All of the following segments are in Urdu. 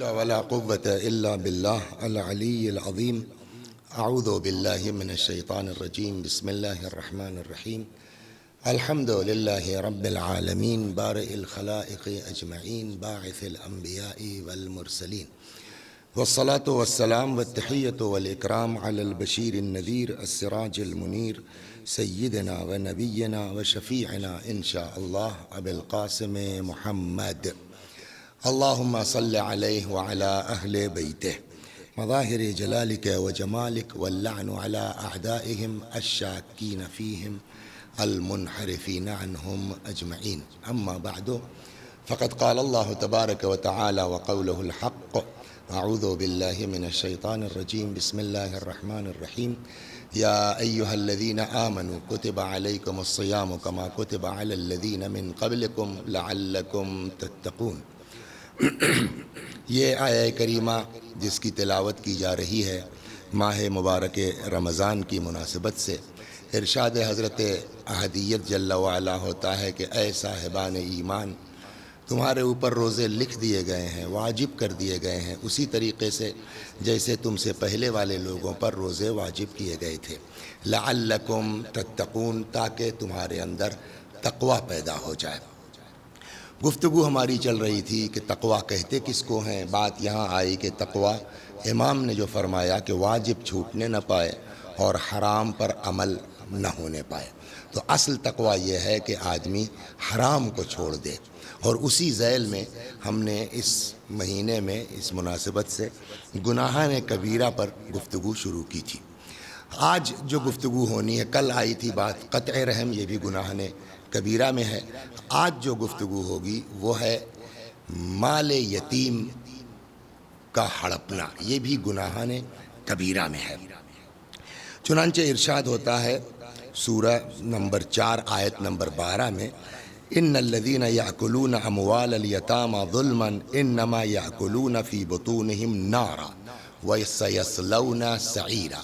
حول ولا قوة إلا بالله العلي العظيم. أعوذ بالله من الشيطان الرجيم. بسم الله الرحمن الرحيم. الحمد لله رب العالمين بارئ الخلائق أجمعين باعث الأنبياء والمرسلين، والصلاة والسلام والتحية والإكرام على البشير النذير السراج المنير سيدنا ونبينا وشفيعنا إن شاء الله أبي القاسم محمد. اللهم صل عليه وعلى أهل بيته مظاهر جلالك وجمالك، واللعن على أعدائهم الشاكين فيهم المنحرفين عنهم أجمعين. أما بعد، فقد قال الله تبارك وتعالى وقوله الحق: أعوذ بالله من الشيطان الرجيم. بسم الله الرحمن الرحيم. يا أيها الذين آمنوا كتب عليكم الصيام كما كتب على الذين من قبلكم لعلكم تتقون. یہ آیہ کریمہ جس کی تلاوت کی جا رہی ہے ماہ مبارک رمضان کی مناسبت سے، ارشاد حضرت احدیت جل وعلا ہوتا ہے کہ اے صاحبان ایمان، تمہارے اوپر روزے لکھ دیے گئے ہیں، واجب کر دیے گئے ہیں، اسی طریقے سے جیسے تم سے پہلے والے لوگوں پر روزے واجب کیے گئے تھے، لعلکم تتقون، تاکہ تمہارے اندر تقوی پیدا ہو جائے۔ گفتگو ہماری چل رہی تھی کہ تقوی کہتے کس کو ہیں۔ بات یہاں آئی کہ تقوی، امام نے جو فرمایا کہ واجب چھوٹنے نہ پائے اور حرام پر عمل نہ ہونے پائے، تو اصل تقوی یہ ہے کہ آدمی حرام کو چھوڑ دے۔ اور اسی ذیل میں ہم نے اس مہینے میں اس مناسبت سے گناہان کبیرہ پر گفتگو شروع کی تھی۔ آج جو گفتگو ہونی ہے، کل آئی تھی بات قطع رحم، یہ بھی گناہان کبیرہ میں ہے۔ آج جو گفتگو ہوگی وہ ہے مال یتیم کا ہڑپنا، یہ بھی گناہان کبیرہ میں ہے۔ چنانچہ ارشاد ہوتا ہے سورہ نمبر 4 آیت نمبر 12 میں: ان الذین یأکلون اموال الیتامی ظلما انما یأکلون فی بطونہم نارا وسیصلون سعیرا۔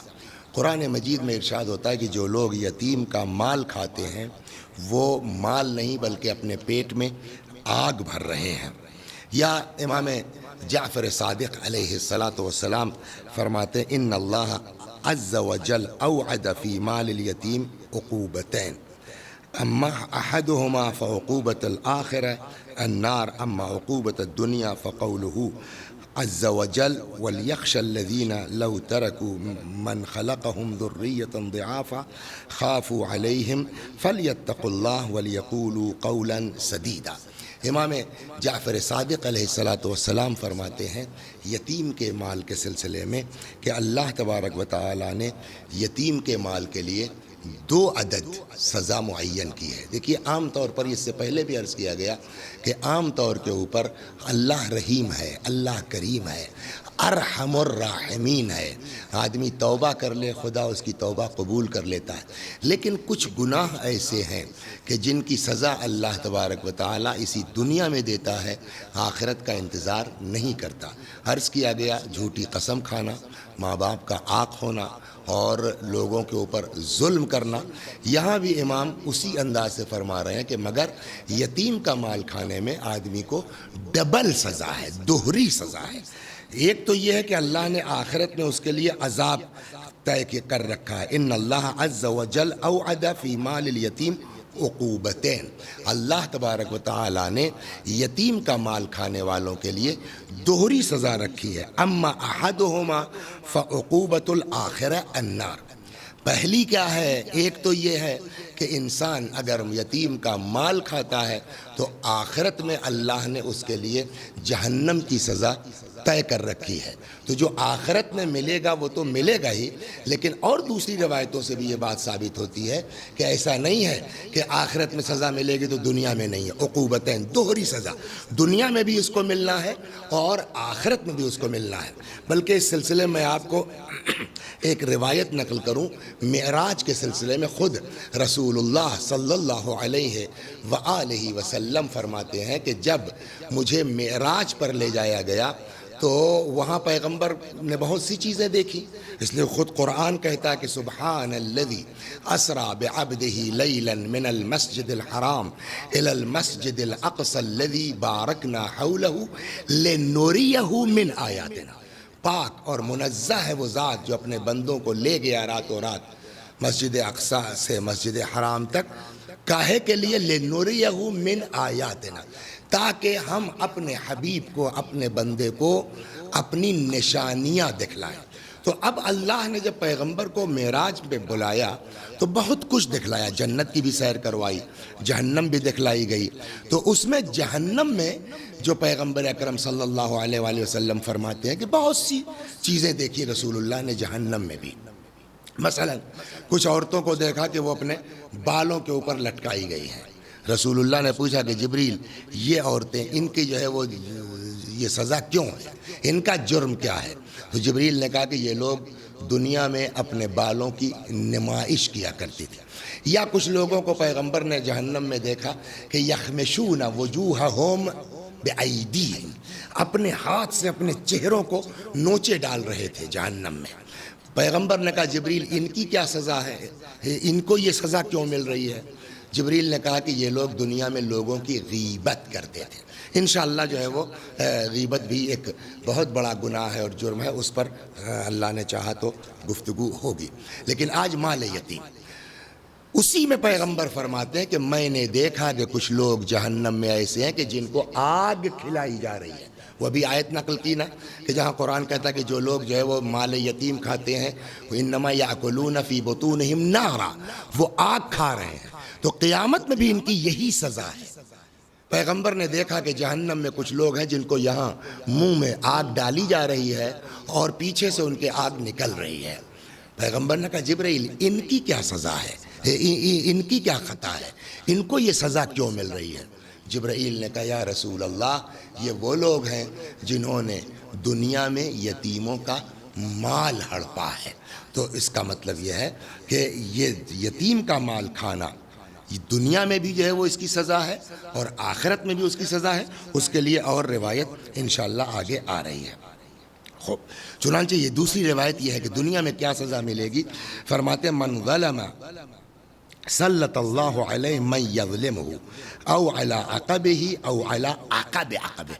قرآن مجید میں ارشاد ہوتا ہے کہ جو لوگ یتیم کا مال کھاتے ہیں وہ مال نہیں بلکہ اپنے پیٹ میں آگ بھر رہے ہیں۔ یا امام جعفر صادق علیہ السلام فرماتے ہیں: ان اللہ عز وجل اوعد فی مال الیتیم عقوبتین، اما احدهما فعقوبۃ الآخرہ النار، اما عقوبۃ الدنیا فقولہ عز وجل وليخش الذين لو تركوا من خلقهم ذرية ضعافا خافوا عليهم فليتقوا الله وليقولوا قولا سديدا۔ امام جعفر صادق علیہ السلام فرماتے ہیں یتیم کے مال کے سلسلے میں کہ اللہ تبارک و تعالی نے یتیم کے مال کے لیے 2 عدد سزا معین کی ہے۔ دیکھیے، عام طور پر اس سے پہلے بھی عرض کیا گیا کہ عام طور کے اوپر اللہ رحیم ہے، اللہ کریم ہے، ارحم الراحمین ہے۔ آدمی توبہ کر لے، خدا اس کی توبہ قبول کر لیتا ہے۔ لیکن کچھ گناہ ایسے ہیں کہ جن کی سزا اللہ تبارک و تعالی اسی دنیا میں دیتا ہے، آخرت کا انتظار نہیں کرتا۔ عرض کیا گیا جھوٹی قسم کھانا، ماں باپ کا عاق ہونا اور لوگوں کے اوپر ظلم کرنا۔ یہاں بھی امام اسی انداز سے فرما رہے ہیں کہ مگر یتیم کا مال کھانے میں آدمی کو ڈبل سزا ہے، دوہری سزا ہے۔ ایک تو یہ ہے کہ اللہ نے آخرت میں اس کے لیے عذاب طے کر رکھا ہے۔ ان اللہ عز وجل اوعد فی مال الیتیم عقوبتین، اللہ تبارک و تعالی نے یتیم کا مال کھانے والوں کے لیے دوہری سزا رکھی ہے۔ اما احدہما فعقوبۃ الآخرہ النار۔ پہلی کیا ہے؟ ایک تو یہ ہے کہ انسان اگر یتیم کا مال کھاتا ہے تو آخرت میں اللہ نے اس کے لیے جہنم کی سزا طے کر رکھی ہے۔ تو جو آخرت میں ملے گا وہ تو ملے گا ہی، لیکن اور دوسری روایتوں سے بھی یہ بات ثابت ہوتی ہے کہ ایسا نہیں ہے کہ آخرت میں سزا ملے گی تو دنیا میں نہیں ہے۔ عقوبتین، دوہری سزا، دنیا میں بھی اس کو ملنا ہے اور آخرت میں بھی اس کو ملنا ہے۔ بلکہ اس سلسلے میں آپ کو ایک روایت نقل کروں، معراج کے سلسلے میں خود رسول اللہ صلی اللہ علیہ وآلہ وسلم فرماتے ہیں کہ جب مجھے معراج پر لے جایا گیا تو وہاں پیغمبر نے بہت سی چیزیں دیکھی، اس لیے خود قرآن کہتا ہے کہ سبحان الذی اسریٰ بعبدہ لیلا من المسجد الحرام الی المسجد الاقصی الذی بارکنا حولہ لنریہ من آیاتنا۔ پاک اور منزہ ہے وہ ذات جو اپنے بندوں کو لے گیا راتوں رات مسجد اقصی سے مسجد حرام تک، کاہے کے لیے لنریہ من آیاتنا، تاکہ ہم اپنے حبیب کو، اپنے بندے کو اپنی نشانیاں دکھلائیں۔ تو اب اللہ نے جب پیغمبر کو معراج پہ بلایا تو بہت کچھ دکھلایا، جنت کی بھی سیر کروائی، جہنم بھی دکھلائی گئی۔ تو اس میں جہنم میں جو پیغمبر اکرم صلی اللہ علیہ وآلہ وسلم فرماتے ہیں کہ بہت سی چیزیں دیکھی رسول اللہ نے جہنم میں بھی۔ مثلا کچھ عورتوں کو دیکھا کہ وہ اپنے بالوں کے اوپر لٹکائی گئی ہیں۔ رسول اللہ نے پوچھا کہ جبریل یہ عورتیں، ان کی جو ہے وہ یہ سزا کیوں ہے، ان کا جرم کیا ہے؟ تو جبریل نے کہا کہ یہ لوگ دنیا میں اپنے بالوں کی نمائش کیا کرتی تھی۔ یا کچھ لوگوں کو پیغمبر نے جہنم میں دیکھا کہ یخمشون وجوہہم بایدیہم، اپنے ہاتھ سے اپنے چہروں کو نوچے ڈال رہے تھے جہنم میں۔ پیغمبر نے کہا جبریل ان کی کیا سزا ہے، ان کو یہ سزا کیوں مل رہی ہے؟ جبریل نے کہا کہ یہ لوگ دنیا میں لوگوں کی غیبت کرتے تھے۔ انشاءاللہ جو ہے وہ غیبت بھی ایک بہت بڑا گناہ ہے اور جرم ہے، اس پر اللہ نے چاہا تو گفتگو ہوگی۔ لیکن آج مال یتیم، اسی میں پیغمبر فرماتے ہیں کہ میں نے دیکھا کہ کچھ لوگ جہنم میں ایسے ہیں کہ جن کو آگ کھلائی جا رہی ہے۔ وہ بھی آیت نقل کی نا کہ جہاں قرآن کہتا ہے کہ جو لوگ جو ہے وہ مال یتیم کھاتے ہیں وہ انما یاکلون فی بطونہم نارا، وہ آگ کھا رہے ہیں۔ تو قیامت میں بھی ان کی یہی سزا ہے۔ پیغمبر نے دیکھا کہ جہنم میں کچھ لوگ ہیں جن کو یہاں منہ میں آگ ڈالی جا رہی ہے اور پیچھے سے ان کے آگ نکل رہی ہے۔ پیغمبر نے کہا جبرائیل ان کی کیا سزا ہے، ان کی کیا خطا ہے، ان کو یہ سزا کیوں مل رہی ہے؟ جبرائیل نے کہا یا رسول اللہ یہ وہ لوگ ہیں جنہوں نے دنیا میں یتیموں کا مال ہڑپا ہے۔ تو اس کا مطلب یہ ہے کہ یہ یتیم کا مال کھانا دنیا میں بھی جو ہے وہ اس کی سزا ہے اور آخرت میں بھی اس کی سزا ہے۔ اس کے لیے اور روایت انشاءاللہ آگے آ رہی ہے۔ خوب، چنانچہ یہ دوسری روایت یہ ہے کہ دنیا میں کیا سزا ملے گی۔ فرماتے ہیں من ظلم سلط اللہ علیہ من یظلمہ او علی عقبہ او علی عقب عقبہ،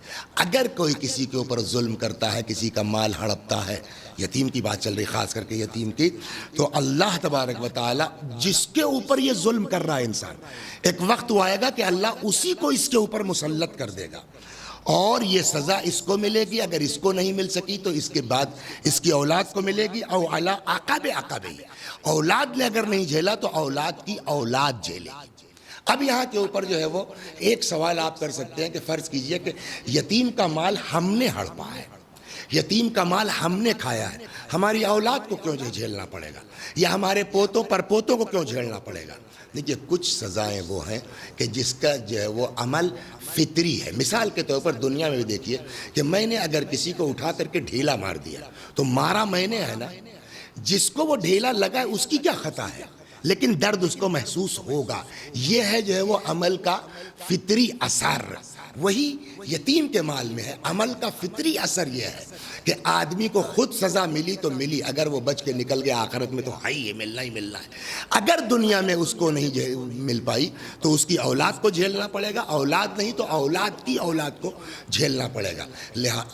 اگر کوئی کسی کے اوپر ظلم کرتا ہے، کسی کا مال ہڑپتا ہے، یتیم کی بات چل رہی خاص کر کے یتیم کی، تو اللہ تبارک و تعالی جس کے اوپر یہ ظلم کر رہا ہے انسان، ایک وقت وہ آئے گا کہ اللہ اسی کو اس کے اوپر مسلط کر دے گا اور یہ سزا اس کو ملے گی۔ اگر اس کو نہیں مل سکی تو اس کے بعد اس کی اولاد کو ملے گی۔ او علی عقب عقبہ، اولاد نے اگر نہیں جھیلا تو اولاد کی اولاد جھیلے گی۔ اب یہاں کے اوپر جو ہے وہ ایک سوال آپ کر سکتے ہیں کہ فرض کیجئے کہ یتیم کا مال ہم نے ہڑپا ہے، یتیم کا مال ہم نے کھایا ہے، ہماری اولاد کو کیوں جھیلنا پڑے گا، یا ہمارے پوتوں پر پوتوں کو کیوں جھیلنا پڑے گا؟ دیکھیے کچھ سزائیں وہ ہیں کہ جس کا جو ہے وہ عمل فطری ہے۔ مثال کے طور پر دنیا میں بھی دیکھیے کہ میں نے اگر کسی کو اٹھا کر کے ڈھیلا مار دیا تو مارا میں نے ہے نا، جس کو وہ ڈھیلا لگا اس کی کیا خطا ہے، لیکن درد اس کو محسوس ہوگا۔ یہ ہے جو ہے وہ عمل کا فطری اثر۔ وہی یتیم کے مال میں ہے، عمل کا فطری اثر یہ ہے کہ آدمی کو خود سزا ملی تو ملی، اگر وہ بچ کے نکل گیا آخرت میں تو ہی ملنا ہی ملنا ہے۔ اگر دنیا میں اس کو نہیں مل پائی تو اس کی اولاد کو جھیلنا پڑے گا، اولاد نہیں تو اولاد کی اولاد کو جھیلنا پڑے گا۔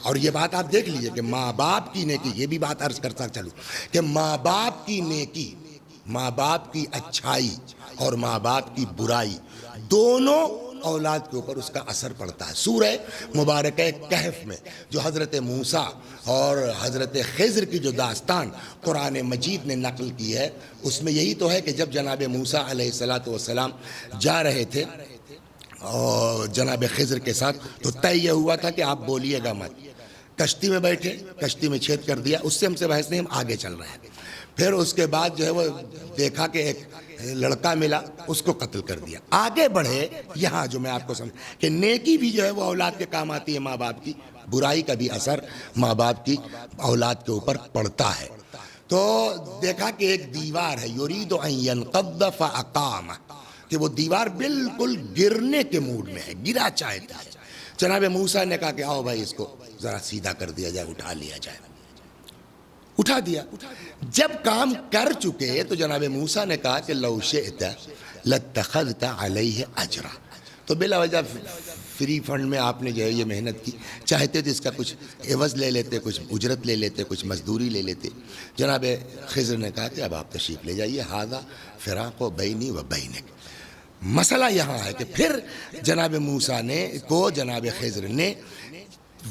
اور یہ بات آپ دیکھ لیجئے کہ ماں باپ کی نیکی، یہ بھی بات عرض کرتا چلوں کہ ماں باپ کی نیکی، ماں باپ کی اچھائی اور ماں باپ کی برائی دونوں اولاد کے اوپر اس کا اثر پڑتا ہے۔ سورہ مبارکہ کہف میں جو حضرت موسیٰ اور حضرت خضر کی جو داستان قرآن مجید نے نقل کی ہے، اس میں یہی تو ہے کہ جب جناب موسیٰ علیہ السلام جا رہے تھے اور جناب خضر کے ساتھ، تو طے یہ ہوا تھا کہ آپ بولیے گا مت۔ کشتی میں بیٹھے، کشتی میں چھید کر دیا، اس سے ہم سے بحث نہیں، ہم آگے چل رہے ہیں۔ پھر اس کے بعد جو ہے وہ دیکھا کہ ایک لڑکا ملا، اس کو قتل کر دیا۔ آگے بڑھے، یہاں جو میں آپ کو سمجھ کہ نیکی بھی جو ہے وہ اولاد کے کام آتی ہے ماں باپ کی، برائی کا بھی اثر ماں باپ کی اولاد کے اوپر پڑتا ہے۔ تو دیکھا کہ ایک دیوار ہے، یرید ان ینقض فاقام، کہ وہ دیوار بالکل گرنے کے موڈ میں ہے، گرا چاہتا ہے۔ جناب موسیٰ نے کہا کہ آؤ بھائی اس کو ذرا سیدھا کر دیا جائے، اٹھا لیا جائے، اٹھا دیا۔ جب کام کر چکے تو جناب موسیٰ نے کہا کہ لو شئت لاتخذت علیہ اجرا، تو بلا وجہ فری فنڈ میں آپ نے جو ہے یہ محنت کی، چاہتے تو اس کا کچھ عوض لے لیتے، کچھ اجرت لے لیتے، کچھ مزدوری لے لیتے۔ جناب خضر نے کہا کہ اب آپ تشریف لے جائیے، ھذا فراق بینی و بینک۔ مسئلہ یہاں ہے کہ پھر جناب موسیٰ کو جناب خضر نے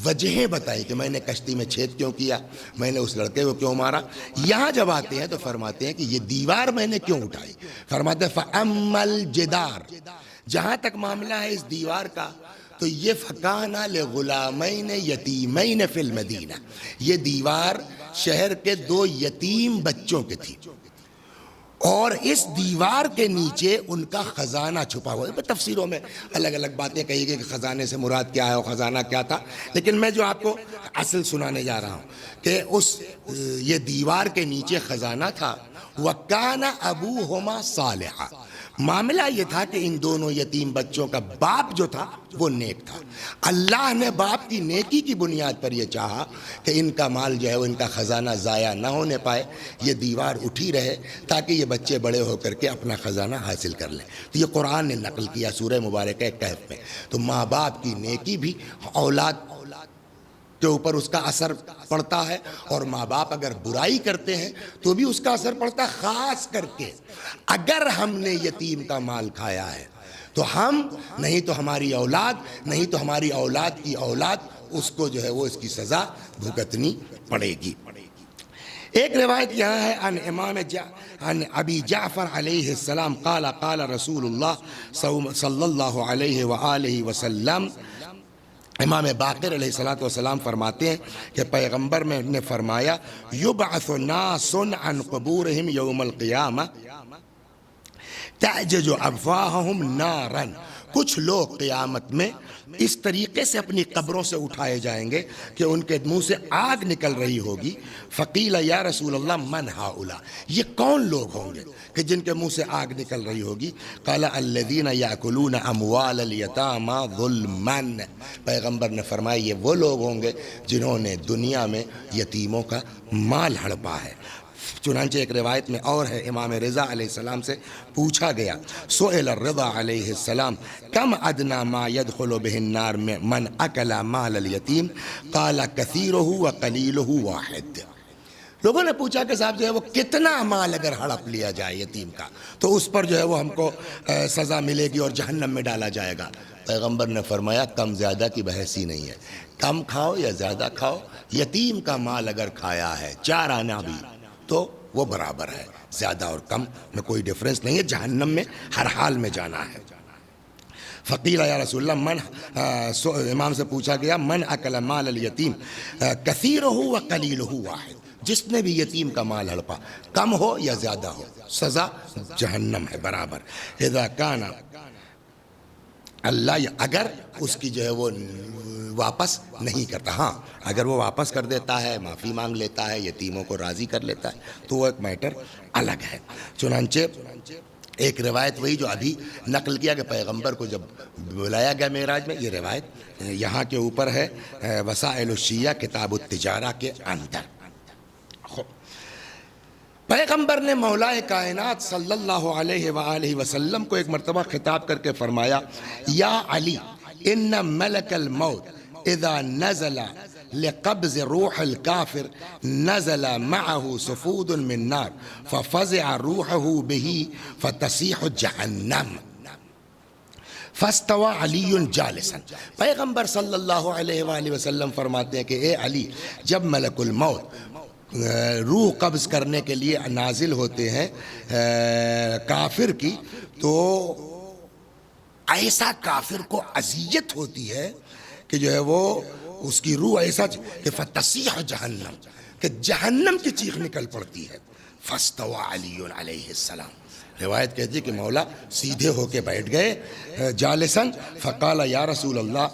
وجہیں بتائی کہ میں نے کشتی میں چھید کیوں کیا، میں نے اس لڑکے کو کیوں مارا۔ یہاں جب آتے ہیں تو فرماتے ہیں کہ یہ دیوار میں نے کیوں اٹھائی، فرماتے ہیں فَأَمَّا الْجِدَارُ، جہاں تک معاملہ ہے اس دیوار کا تو یہ فَكَانَ لِغُلَامَيْنِ يَتِيمَيْنِ فِي الْمَدِينَةِ، یہ دیوار شہر کے 2 یتیم بچوں کی تھی، اور اس دیوار کے نیچے ان کا خزانہ چھپا ہوا ہے۔ تفسیروں میں الگ الگ باتیں کہی گئی کہ خزانے سے مراد کیا ہے اور خزانہ کیا تھا، لیکن میں جو آپ کو اصل سنانے جا رہا ہوں کہ یہ دیوار کے نیچے خزانہ تھا۔ وَكَانَ أَبُوهُمَا صَالِحًا، معاملہ یہ تھا کہ ان دونوں یتیم بچوں کا باپ جو تھا وہ نیک تھا۔ اللہ نے باپ کی نیکی کی بنیاد پر یہ چاہا کہ ان کا مال جو ہے وہ ان کا خزانہ ضائع نہ ہونے پائے، یہ دیوار اٹھی رہے تاکہ یہ بچے بڑے ہو کر کے اپنا خزانہ حاصل کر لیں۔ تو یہ قرآن نے نقل کیا سورہ مبارکہ کہف میں۔ تو ماں باپ کی نیکی بھی اولاد کے اوپر اس کا اثر پڑتا ہے، اور ماں باپ اگر برائی کرتے ہیں تو بھی اس کا اثر پڑتا ہے، خاص کر کے اگر ہم نے یتیم کا مال کھایا ہے تو ہم نہیں تو ہماری اولاد، نہیں تو ہماری اولاد کی اولاد، اس کو جو ہے وہ اس کی سزا بھگتنی پڑے گی۔ ایک روایت یہاں ہے عن ابی جعفر علیہ السلام قال قال رسول اللہ صلی اللہ علیہ وآلہ وسلم، امام باقر علیہ السلام فرماتے ہیں کہ پیغمبر نے فرمایا یبعث ناس عن قبورہم یوم القیامہ تعجج افواہہم نارا، کچھ لوگ قیامت میں اس طریقے سے اپنی قبروں سے اٹھائے جائیں گے کہ ان کے منہ سے آگ نکل رہی ہوگی۔ فقیل یا رسول اللہ من ہؤلاء، یہ کون لوگ ہوں گے کہ جن کے منہ سے آگ نکل رہی ہوگی؟ قال الذین یاکلون اموال الیتامی ظلما، پیغمبر نے فرمایا یہ وہ لوگ ہوں گے جنہوں نے دنیا میں یتیموں کا مال ہڑپا ہے۔ چنانچہ ایک روایت میں اور ہے، امام رضا علیہ السلام سے پوچھا گیا، سئل الرضا علیہ السلام کم ادنا ما يدخل به النار من اکل مال الیتیم قال کثیرہ وقلیلہ واحد، لوگوں نے پوچھا کہ صاحب جو ہے وہ کتنا مال اگر ہڑپ لیا جائے یتیم کا تو اس پر جو ہے وہ ہم کو سزا ملے گی اور جہنم میں ڈالا جائے گا؟ پیغمبر نے فرمایا کم زیادہ کی بحث ہی نہیں ہے، کم کھاؤ یا زیادہ کھاؤ، یتیم کا مال اگر کھایا ہے 4 آنا بھی تو وہ برابر ہے، زیادہ اور کم میں کوئی ڈیفرنس نہیں ہے، جہنم میں ہر حال میں جانا ہے۔ فقیل یا رسول اللہ امام سے پوچھا گیا من اکل مال الیتیم کثیرہ وقلیلہ واحد، جس نے بھی یتیم کا مال ہڑپا کم ہو یا زیادہ ہو سزا جہنم ہے برابر۔ اذا کان اللہ، اگر اس کی جو ہے وہ واپس نہیں کرتا، ہاں اگر وہ واپس کر دیتا ہے، معافی مانگ لیتا ہے، یتیموں کو راضی کر لیتا ہے تو وہ ایک میٹر الگ ہے۔ چنانچہ ایک روایت وہی جو ابھی نقل کیا کہ پیغمبر کو جب بلایا گیا معراج میں، یہ روایت یہاں کے اوپر ہے وسائل الشیعہ کتاب التجارہ کے اندر۔ پیغمبر نے مولا کائنات صلی اللہ علیہ وآلہ وسلم کو ایک مرتبہ خطاب کر کے فرمایا یا علی ان ملک الموت اذا نزل لقبض روح الكافر نزل معه صفود من نار ففزع روحه به فتصيح جہنم فاستوى علی جالسا۔ پیغمبر صلی اللہ علیہ وآلہ وسلم فرماتے ہیں کہ اے علی، جب ملک الموت روح قبض کرنے کے لیے نازل ہوتے ہیں کافر کی، تو ایسا کافر کو اذیت ہوتی ہے کہ جو ہے وہ اس کی روح ایسا کہ فتصیح جہنم، کہ جہنم کی چیخ نکل پڑتی ہے۔ فاستوى علی علیہ السلام، روایت کہتی ہے کہ مولا سیدھے ہو کے بیٹھ گئے جالساً، فقال یا رسول اللہ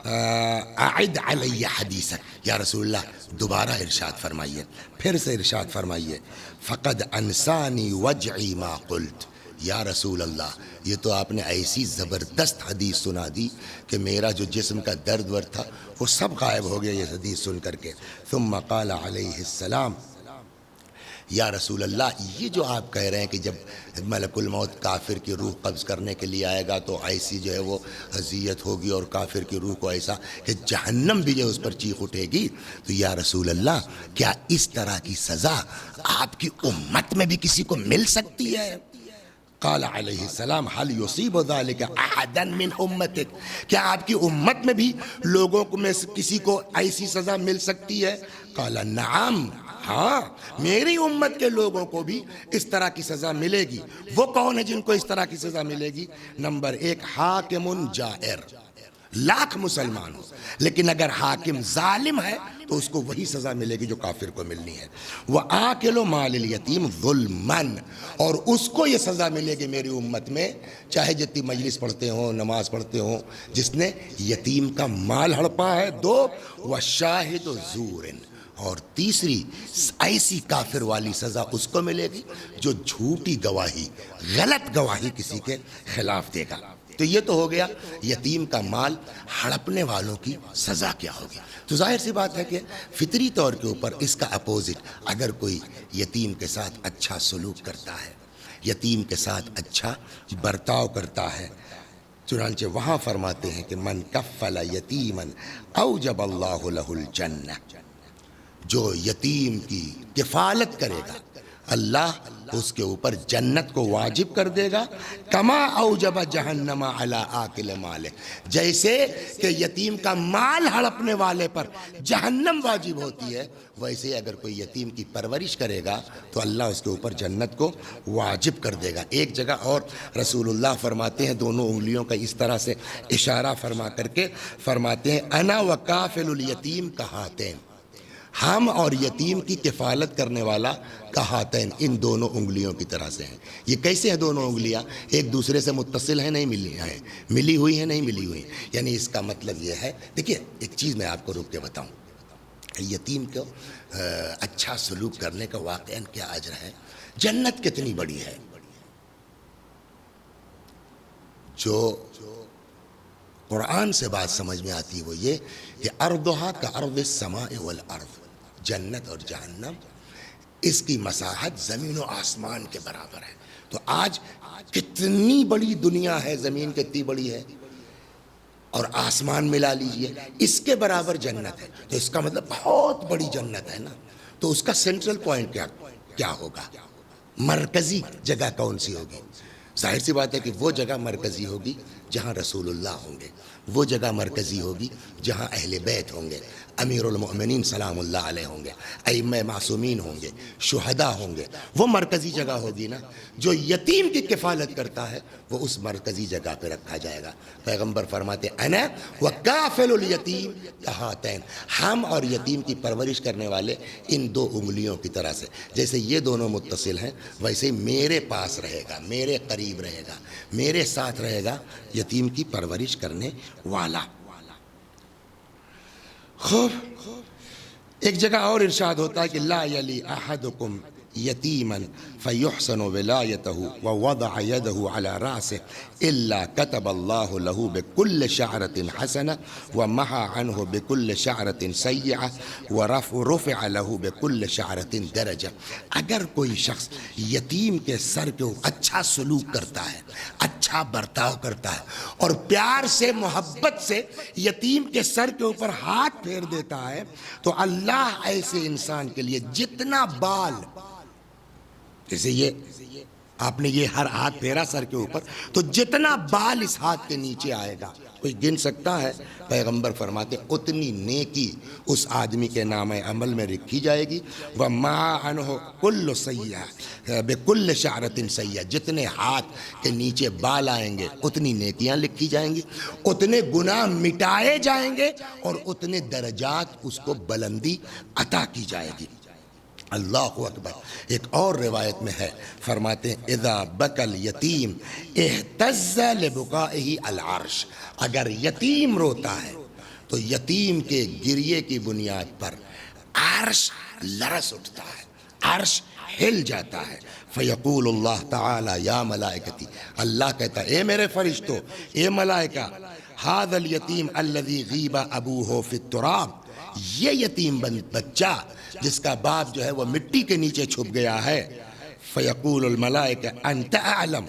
اعد علی حدیثک، یا رسول اللہ دوبارہ ارشاد فرمائیے، پھر سے ارشاد فرمائیے۔ فقد انسانی وجعی ما قلت، یا رسول اللہ یہ تو آپ نے ایسی زبردست حدیث سنا دی کہ میرا جو جسم کا درد ورد تھا وہ سب غائب ہو گیا یہ حدیث سن کر کے. ثم قال علیہ السلام یا رسول اللہ یہ جو آپ کہہ رہے ہیں کہ جب ملک الموت کافر کی روح قبض کرنے کے لیے آئے گا تو ایسی جو ہے وہ اذیت ہوگی اور کافر کی روح کو ایسا کہ جہنم بھی جو اس پر چیخ اٹھے گی, تو یا رسول اللہ کیا اس طرح کی سزا آپ کی امت میں بھی کسی کو مل سکتی ہے؟ قال علیہ السلام هل يصيب ذلك احدا من امتك, کیا آپ کی امت میں بھی لوگوں کو میں کسی کو ایسی سزا مل سکتی ہے؟ قال نعم, ہاں میری امت کے لوگوں کو بھی اس طرح کی سزا ملے گی. وہ کون ہے جن کو اس طرح کی سزا ملے گی؟ نمبر 1 حاکم جائر, لاکھ مسلمان ہو لیکن اگر حاکم ظالم ہے تو اس کو وہی سزا ملے گی جو کافر کو ملنی ہے. وآکل مال الیتیم ظلما, اور اس کو یہ سزا ملے گی میری امت میں چاہے جتنی مجلس پڑھتے ہوں نماز پڑھتے ہوں, جس نے یتیم کا مال ہڑپا ہے. 2 وشاہد زور, اور تیسری ایسی کافر والی سزا اس کو ملے گی جو جھوٹی گواہی غلط گواہی کسی کے خلاف دے گا. تو یہ تو ہو گیا یتیم کا مال ہڑپنے والوں کی سزا کیا ہوگی. تو ظاہر سی بات ہے کہ فطری طور کے اوپر اس کا اپوزٹ, اگر کوئی یتیم کے ساتھ اچھا سلوک کرتا ہے, یتیم کے ساتھ اچھا برتاؤ کرتا ہے, چنانچہ وہاں فرماتے ہیں کہ من کفل یتیما اوجب اللہ لہ الجنہ, جو یتیم کی کفالت کرے گا اللہ اس کے اوپر جنت کو واجب کر دے گا. کما اوجب جہنم علی آکل مالہ, جیسے کہ یتیم کا مال ہڑپنے والے پر جہنم واجب ہوتی ہے, ویسے اگر کوئی یتیم کی پرورش کرے گا تو اللہ اس کے اوپر جنت کو واجب کر دے گا. ایک جگہ اور رسول اللہ فرماتے ہیں, دونوں انگلیوں کا اس طرح سے اشارہ فرما کر کے فرماتے ہیں انا وکافل الیتیم کہاتین, ہم اور یتیم کی کفالت کرنے والا کہاتین, ان دونوں انگلیوں کی طرح سے ہیں. یہ کیسے ہیں دونوں انگلیاں؟ ایک دوسرے سے متصل ہیں, نہیں ملی ہیں, ملی ہوئی ہیں, نہیں ملی ہوئی. یعنی اس کا مطلب یہ ہے, دیکھیے ایک چیز میں آپ کو روک کے بتاؤں, یتیم کو اچھا سلوک کرنے کا واقعاً کیا اجر ہے. جنت کتنی بڑی ہے, جو قرآن سے بات سمجھ میں آتی ہے وہ یہ کہ ارضھا کارض السماء والارض, جنت اور جہنم اس کی مساحت زمین و آسمان کے برابر ہے. تو آج کتنی بڑی دنیا ہے, زمین کتنی بڑی ہے اور آسمان ملا لیجئے, اس کے برابر جنت ہے. تو اس کا مطلب بہت بڑی جنت ہے نا. تو اس کا سینٹرل پوائنٹ کیا ہوگا, مرکزی جگہ کون سی ہوگی؟ ظاہر سی بات ہے کہ وہ جگہ مرکزی ہوگی جہاں رسول اللہ ہوں گے, وہ جگہ مرکزی ہوگی جہاں اہل بیت ہوں گے, امیر المؤمنین سلام اللہ علیہ ہوں گے, ائمہ معصومین ہوں گے, شہداء ہوں گے. وہ مرکزی جگہ ہوگی نا. جو یتیم کی کفالت کرتا ہے وہ اس مرکزی جگہ پہ رکھا جائے گا. پیغمبر فرماتے انا وکافل الیتیم کہاتین, ہم اور یتیم کی پرورش کرنے والے ان 2 انگلیوں کی طرح سے, جیسے یہ دونوں متصل ہیں ویسے میرے پاس رہے گا, میرے قریب رہے گا, میرے ساتھ رہے گا یتیم کی پرورش کرنے والا. خوب ایک جگہ اور ارشاد ہوتا ہے کہ لا یلی احدکم یتیما فیحسن ولایتہ ووضع یدہ علی رأسہ الا کتب اللہ لہ بکل شعرۃ حسنہ ومحى عنہ بکل شعرۃ سیئہ ورفع لہ بکل شعرۃ درجہ. اگر کوئی شخص یتیم کے سر کے اچھا سلوک کرتا ہے, اچھا برتاؤ کرتا ہے اور پیار سے محبت سے یتیم کے سر کے اوپر ہاتھ پھیر دیتا ہے, تو اللہ ایسے انسان کے لیے جتنا بال, جیسے یہ آپ نے یہ ہر ہاتھ پھیرا سر کے اوپر, تو جتنا بال اس ہاتھ کے نیچے آئے گا کوئی گن سکتا ہے؟ پیغمبر فرماتے اتنی نیکی اس آدمی کے نام عمل میں رکھی جائے گی. وَمَعَ عَنْهُ كُلُّ سَيِّئَةٍ بِكُلِّ شَعْرَةٍ سَيِّئَةٍ, جتنے ہاتھ کے نیچے بال آئیں گے اتنی نیکیاں لکھی جائیں گی, اتنے گناہ مٹائے جائیں گے اور اتنے درجات اس کو بلندی عطا کی جائے گی. اللہ اکبر. ایک اور روایت میں ہے, فرماتے ہیں اذا بکل یتیم اہتز لبکائہ العرش, اگر یتیم روتا ہے تو یتیم کے گریے کی بنیاد پر عرش لرز اٹھتا ہے, عرش ہل جاتا ہے. فیقول اللہ تعالی یا ملائکتی، اللہ کہتا ہے اے میرے فرشتوں، اے ملائکہ، ھذا الیتیم الذی غیب ابوہ فی التراب، یہ یتیم بچہ جس کا باپ جو ہے وہ مٹی کے نیچے چھپ گیا ہے. فیقول الملائکہ انت اعلم،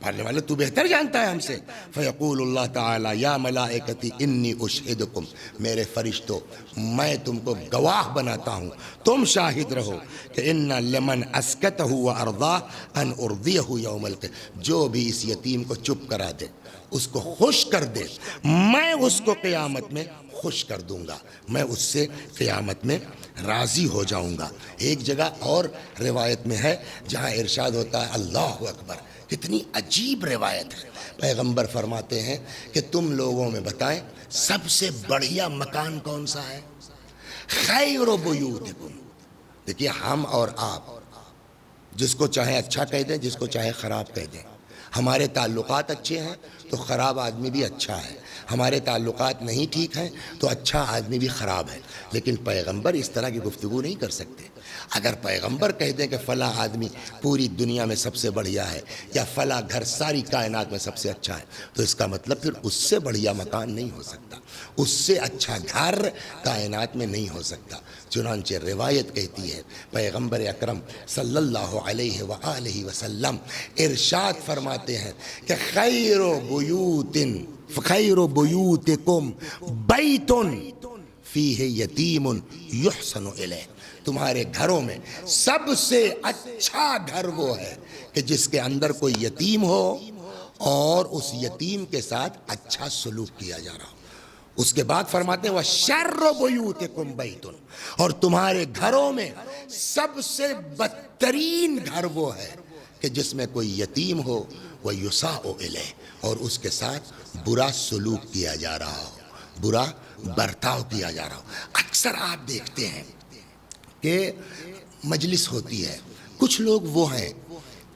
پڑھنے والے تو بہتر جانتا ہے ہم سے. فیقول اللہ تعالی یا ملائکتی انی اشہدکم، میرے فرشتوں میں تم کو گواہ بناتا ہوں، تم شاہد رہو کہ ان لمن اسکتہ و ارضاہ ان ارضیہ یوم القیامہ، جو بھی اس یتیم کو چپ کرا دے، اس کو خوش کر دے، میں اس کو قیامت میں خوش کر دوں گا، میں اس سے قیامت میں راضی ہو جاؤں گا. ایک جگہ اور روایت میں ہے جہاں ارشاد ہوتا ہے اللہ اکبر، کتنی عجیب روایت ہے. پیغمبر فرماتے ہیں کہ تم لوگوں میں بتائیں سب سے بڑھیا مکان کون سا ہے؟ خیر بیوتکم. دیکھیے ہم اور آپ جس کو چاہے اچھا کہہ دیں، جس کو چاہے خراب کہہ دیں. ہمارے تعلقات اچھے ہیں تو خراب آدمی بھی اچھا ہے، ہمارے تعلقات نہیں ٹھیک ہیں تو اچھا آدمی بھی خراب ہے. لیکن پیغمبر اس طرح کی گفتگو نہیں کر سکتے. اگر پیغمبر کہہ دیں کہ فلاں آدمی پوری دنیا میں سب سے بڑھیا ہے یا فلاں گھر ساری کائنات میں سب سے اچھا ہے، تو اس کا مطلب پھر اس سے بڑھیا مکان نہیں ہو سکتا، اس سے اچھا گھر کائنات میں نہیں ہو سکتا. چنانچہ روایت کہتی ہے پیغمبر اکرم صلی اللہ علیہ وآلہ وسلم ارشاد فرماتے ہیں کہ خیر بیوتکم بیت فیہ یتیم یحسن الیہ، تمہارے گھروں میں سب سے اچھا گھر وہ ہے کہ جس کے اندر کوئی یتیم ہو اور اس یتیم کے ساتھ اچھا سلوک کیا جا رہا ہو. اس کے بعد فرماتے ہیں وَشَرُّ بُیُوتِکُمْ بَیْتٌ، اور تمہارے گھروں میں سب سے بدترین گھر وہ ہے کہ جس میں کوئی یتیم ہو وَیُسَاءُ إِلَیْهِ، اور اس کے ساتھ برا سلوک کیا جا رہا ہو، برا برتاؤ کیا جا رہا ہو. اکثر آپ دیکھتے ہیں کہ مجلس ہوتی ہے، کچھ لوگ وہ ہیں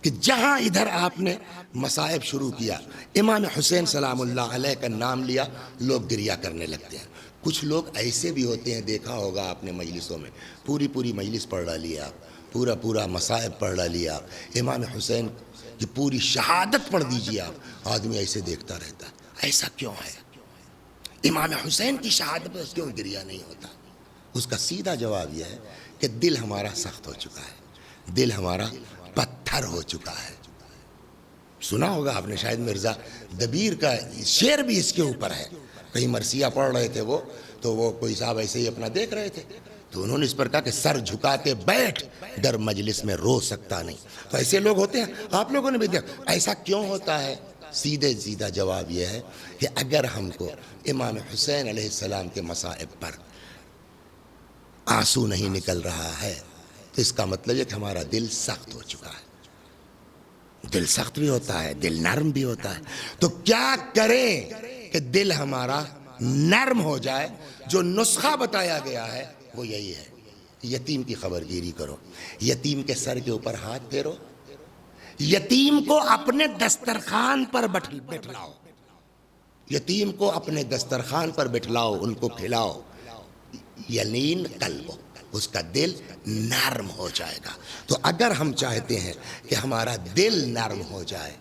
کہ جہاں ادھر آپ نے مصائب شروع کیا، امام حسین سلام اللہ علیہ کا نام لیا، لوگ گریہ کرنے لگتے ہیں. کچھ لوگ ایسے بھی ہوتے ہیں، دیکھا ہوگا آپ نے مجلسوں میں، پوری مجلس پڑھ ڈالی آپ، پورا مصائب پڑھ ڈالی آپ، امام حسین کی پوری شہادت پڑھ دیجیے آپ، آدمی ایسے دیکھتا رہتا ہے. ایسا کیوں ہے؟ امام حسین کی شہادت پر کیوں گریہ نہیں ہوتا؟ اس کا سیدھا جواب یہ ہے کہ دل ہمارا سخت ہو چکا ہے، دل ہمارا پتھر ہو چکا ہے. سنا ہوگا آپ نے شاید مرزا دبیر کا شعر بھی اس کے اوپر ہے. کہیں مرثیہ پڑھ رہے تھے وہ، تو وہ کوئی صاحب ایسے ہی اپنا دیکھ رہے تھے، تو انہوں نے اس پر کہا کہ سر جھکا کے بیٹھ، در مجلس میں رو سکتا نہیں. تو ایسے لوگ ہوتے ہیں، آپ لوگوں نے بھی دیکھا. ایسا کیوں ہوتا ہے؟ سیدھا جواب یہ ہے کہ اگر ہم کو امام حسین علیہ السلام کے مصائب پر آنسو نہیں نکل رہا ہے تو اس کا مطلب یہ کہ ہمارا دل سخت ہو چکا ہے. دل سخت بھی ہوتا ہے، دل نرم بھی ہوتا ہے. تو کیا کریں کہ دل ہمارا نرم ہو جائے؟ جو نسخہ بتایا گیا ہے وہ یہی ہے، یتیم کی خبر گیری کرو، یتیم کے سر کے اوپر ہاتھ پھیرو، یتیم کو اپنے دسترخوان پر بٹھلاؤ، یتیم کو اپنے دسترخوان پر بٹھلاؤ، ان کو کھلاؤ. یلین قلب، اس کا دل نرم ہو جائے گا. تو اگر ہم چاہتے ہیں کہ ہمارا دل نرم ہو جائے،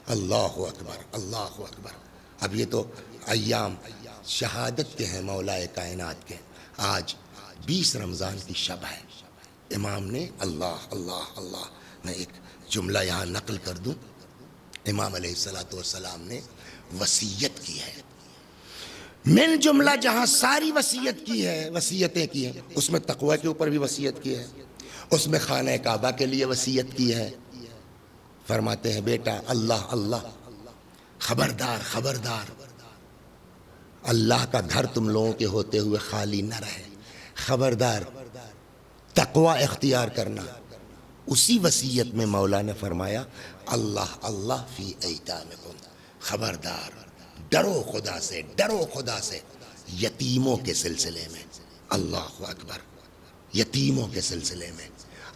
اللہ اکبر اللہ اکبر. اب یہ تو ایام شہادت کے ہیں مولا کائنات کے. آج 20 رمضان کی شب ہے. امام نے اللہ میں ایک جملہ یہاں نقل کر دوں. امام علیہ السلام نے وصیت کی ہے، من جملہ جہاں ساری وصیت کی ہے، وصیتیں کی ہیں، اس میں تقوی کے اوپر بھی وصیت کی ہے، اس میں خانہ کعبہ کے لیے وصیت کی ہے. فرماتے ہیں بیٹا اللہ خبردار، اللہ کا گھر تم لوگوں کے ہوتے ہوئے خالی نہ رہے، خبردار تقوی اختیار کرنا. اسی وصیت میں مولا نے فرمایا اللہ فی ایتامکم، خبردار ڈرو خدا سے یتیموں کے سلسلے میں. اللہ اکبر، یتیموں کے سلسلے میں.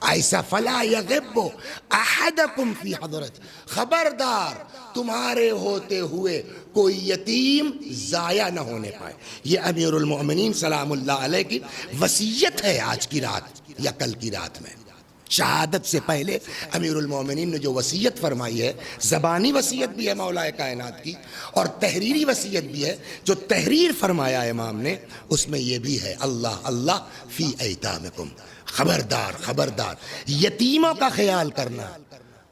ایسا فلا یغب احدکم فی حضرت، خبردار تمہارے ہوتے ہوئے کوئی یتیم ضائع نہ ہونے پائے. یہ امیر المؤمنین سلام اللہ علیہ کی وصیت ہے آج کی رات یا کل کی رات میں. شہادت سے پہلے امیر المومنین نے جو وصیت فرمائی ہے، زبانی وصیت بھی ہے مولا کائنات کی، اور تحریری وصیت بھی ہے، جو تحریر فرمایا امام نے اس میں یہ بھی ہے، اللہ اللہ فی ایتامکم، خبردار خبردار یتیموں کا خیال کرنا،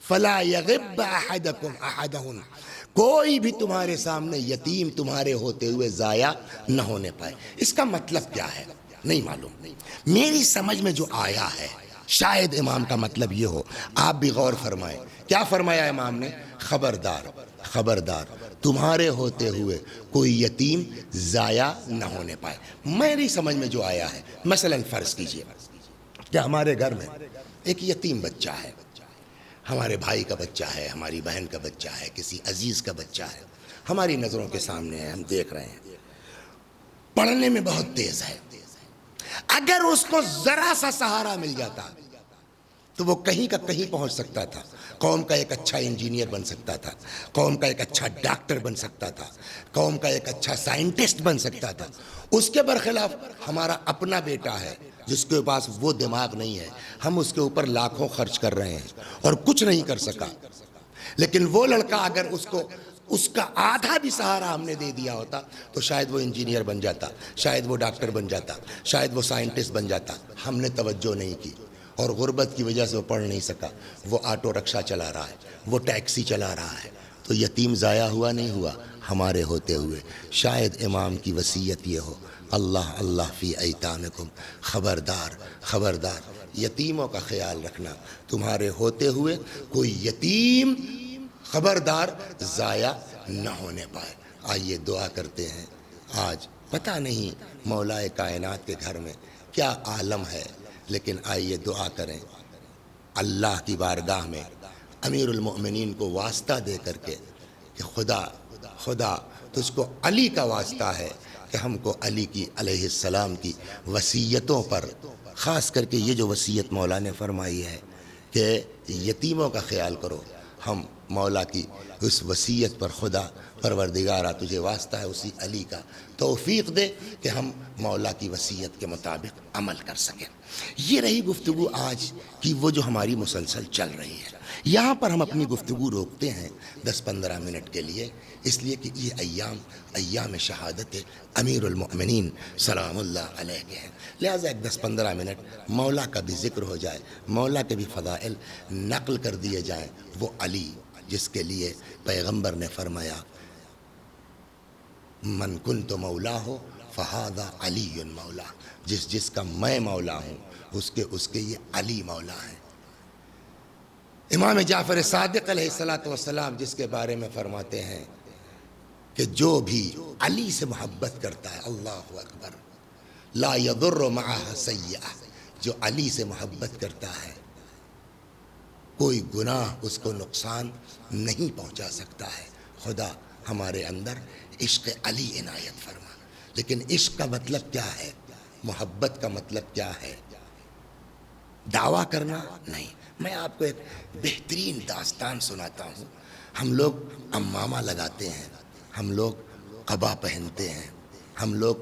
فلا یغب احدکم احدہن، کوئی بھی تمہارے سامنے یتیم تمہارے ہوتے ہوئے ضائع نہ ہونے پائے۔ اس کا مطلب کیا ہے نہیں معلوم، میری سمجھ میں جو آیا ہے شاید امام کا مطلب یہ ہو، آپ بھی غور فرمائیں۔ کیا فرمایا امام نے؟ خبردار خبردار تمہارے ہوتے ہوئے کوئی یتیم ضائع نہ ہونے پائے۔ میری سمجھ میں جو آیا ہے، مثلا فرض کیجئے کہ ہمارے گھر میں ایک یتیم بچہ ہے، ہمارے بھائی کا بچہ ہے، ہماری بہن کا بچہ ہے، کسی عزیز کا بچہ ہے، ہماری نظروں کے سامنے ہے، ہم دیکھ رہے ہیں، پڑھنے میں بہت تیز ہے، اگر اس کو ذرا سا سہارا مل جاتا تو وہ کہیں کا کہیں پہنچ سکتا تھا، قوم کا ایک اچھا انجینئر بن سکتا تھا، قوم کا ایک اچھا ڈاکٹر بن سکتا تھا، قوم کا ایک اچھا سائنٹسٹ بن سکتا تھا۔ اس کے برخلاف ہمارا اپنا بیٹا ہے جس کے پاس وہ دماغ نہیں ہے، ہم اس کے اوپر لاکھوں خرچ کر رہے ہیں اور کچھ نہیں کر سکا، لیکن وہ لڑکا اگر اس کا آدھا بھی سہارا ہم نے دے دیا ہوتا تو شاید وہ انجینئر بن جاتا، شاید وہ ڈاکٹر بن جاتا، شاید وہ سائنٹسٹ بن جاتا۔ ہم نے توجہ نہیں کی اور غربت کی وجہ سے وہ پڑھ نہیں سکا، وہ آٹو رکشہ چلا رہا ہے، وہ ٹیکسی چلا رہا ہے، تو یتیم ضائع ہوا نہیں ہوا ہمارے ہوتے ہوئے؟ شاید امام کی وصیت یہ ہو، اللہ اللہ فی ایتامکم، خبردار خبردار یتیموں کا خیال رکھنا، تمہارے ہوتے ہوئے کوئی یتیم خبردار ضائع نہ ہونے پائے۔ آئیے دعا کرتے ہیں۔ آج پتہ نہیں مولا کائنات کے گھر میں کیا عالم ہے، لیکن آئیے دعا کریں اللہ کی بارگاہ میں امیر المؤمنین کو واسطہ دے کر کے کہ خدا تجھ کو علی کا واسطہ ہے کہ ہم کو علی کی علیہ السلام کی وصیتوں پر، خاص کر کے یہ جو وصیت مولا نے فرمائی ہے کہ یتیموں کا خیال کرو، ہم مولا کی اس وصیت پر خدا پروردگارہ تجھے واسطہ ہے اسی علی کا، توفیق دے کہ ہم مولا کی وصیت کے مطابق عمل کر سکیں۔ یہ رہی گفتگو آج کی، وہ جو ہماری مسلسل چل رہی ہے۔ یہاں پر ہم اپنی گفتگو روکتے ہیں 10-15 منٹ کے لیے، اس لیے کہ یہ ایام شہادت امیر المؤمنین سلام اللہ علیہ کے ہیں، لہٰذا ایک 10-15 منٹ مولا کا بھی ذکر ہو جائے، مولا کے بھی فضائل نقل کر دیے جائیں۔ وہ علی جس کے لیے پیغمبر نے فرمایا من کنت مولا ہو فہذا علی مولا، جس کا میں مولا ہوں اس کے یہ علی مولا ہیں۔ امام جعفر صادق علیہ السلام جس کے بارے میں فرماتے ہیں کہ جو بھی علی سے محبت کرتا ہے، اللہ اکبر، لا یضر معہ سیئہ، جو علی سے محبت کرتا ہے کوئی گناہ اس کو نقصان نہیں پہنچا سکتا ہے۔ خدا ہمارے اندر عشق علی عنایت فرما۔ لیکن عشق کا مطلب کیا ہے؟ محبت کا مطلب کیا ہے؟ دعویٰ کرنا نہیں۔ میں آپ کو ایک بہترین داستان سناتا ہوں۔ ہم لوگ عمامہ لگاتے ہیں، ہم لوگ قبا پہنتے ہیں، ہم لوگ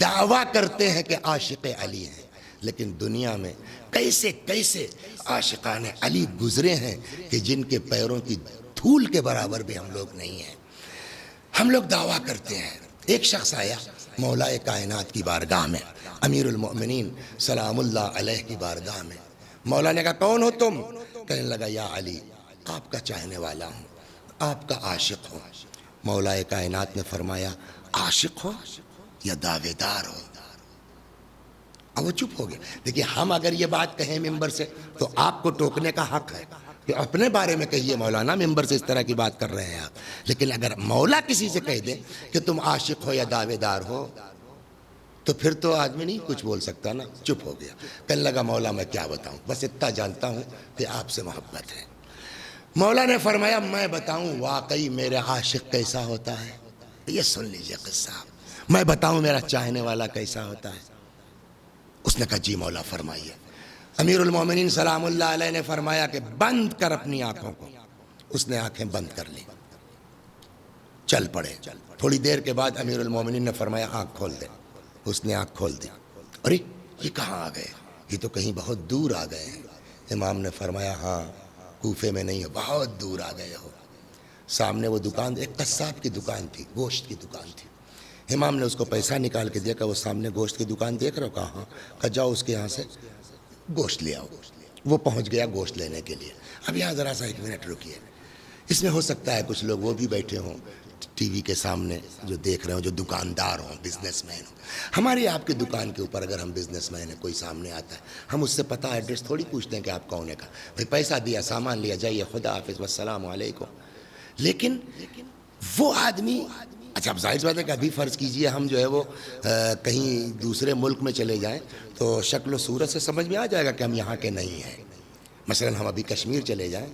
دعویٰ کرتے ہیں کہ عاشق علی ہیں، لیکن دنیا میں کیسے کیسے عاشقان علی گزرے ہیں کہ جن کے پیروں کی دھول کے برابر بھی ہم لوگ نہیں ہیں۔ ہم لوگ دعویٰ کرتے ہیں۔ ایک شخص آیا مولا کائنات کی بارگاہ میں، امیر المؤمنین سلام اللہ علیہ کی بارگاہ میں۔ مولا نے کہا کون ہو تم؟ کہنے لگا یا علی، آپ کا چاہنے والا ہوں، آپ کا عاشق ہوں۔ مولا کائنات نے فرمایا عاشق ہو یا دعوے دار ہو؟ اب وہ چپ ہو گیا۔ دیکھیے ہم اگر یہ بات کہیں ممبر سے تو آپ کو ٹوکنے کا حق ہے کہ اپنے بارے میں کہیے مولانا، ممبر سے اس طرح کی بات کر رہے ہیں آپ، لیکن اگر مولا کسی سے کہہ دیں کہ تم عاشق ہو یا دعوے دار ہو تو پھر تو آدمی نہیں کچھ بول سکتا نا، چپ ہو گیا۔ کہنے لگا مولا میں کیا بتاؤں، بس اتنا جانتا ہوں کہ آپ سے محبت ہے۔ مولا نے فرمایا میں بتاؤں واقعی میرے عاشق کیسا ہوتا ہے؟ یہ سن لیجئے قصہ، میں بتاؤں میرا چاہنے والا کیسا ہوتا ہے؟ اس نے کہا جی مولا فرمائیے۔ امیر المومنین سلام اللہ علیہ نے فرمایا کہ بند کر اپنی آنکھوں کو۔ اس نے آنکھیں بند کر لی، چل پڑے۔ تھوڑی دیر کے بعد امیر المومنین نے فرمایا آنکھ کھول دے۔ اس نے آنکھ کھول دی۔ ارے یہ کہاں آ گئے؟ یہ تو کہیں بہت دور آ گئے ہیں۔ امام نے فرمایا ہاں کوفے میں نہیں ہو، بہت دور آ گئے ہو۔ سامنے وہ دکان، ایک قصاب کی دکان تھی، گوشت کی دکان تھی۔ امام نے اس کو پیسہ نکال کے دیا کہ وہ سامنے گوشت کی دکان دیکھ رہا ہو؟ کہا ہاں۔ کہا جاؤ اس کے یہاں سے گوشت لے آؤ۔ وہ پہنچ گیا گوشت لینے کے لیے۔ اب یہاں ذرا سا 1 منٹ رکیے، اس میں ہو سکتا ہے کچھ لوگ وہ بھی بیٹھے ہوں ٹی وی کے سامنے جو دیکھ رہے ہوں، جو دکاندار ہوں، بزنس مین ہوں۔ ہماری آپ کی دکان کے اوپر اگر ہم بزنس مین ہیں، کوئی سامنے آتا ہے، ہم اس سے پتہ ایڈریس تھوڑی پوچھتے ہیں کہ آپ کون ہے کا، بھائی پیسہ دیا، سامان لیا، جائیے، خدا حافظ، والسلام علیکم۔ لیکن وہ آدمی، اچھا اب ظاہر سی بات ہے کہ ابھی فرض کیجئے ہم جو ہے وہ کہیں دوسرے ملک میں چلے جائیں تو شکل و صورت سے سمجھ میں آ جائے گا کہ ہم یہاں کے نہیں ہیں۔ مثلا ہم ابھی کشمیر چلے جائیں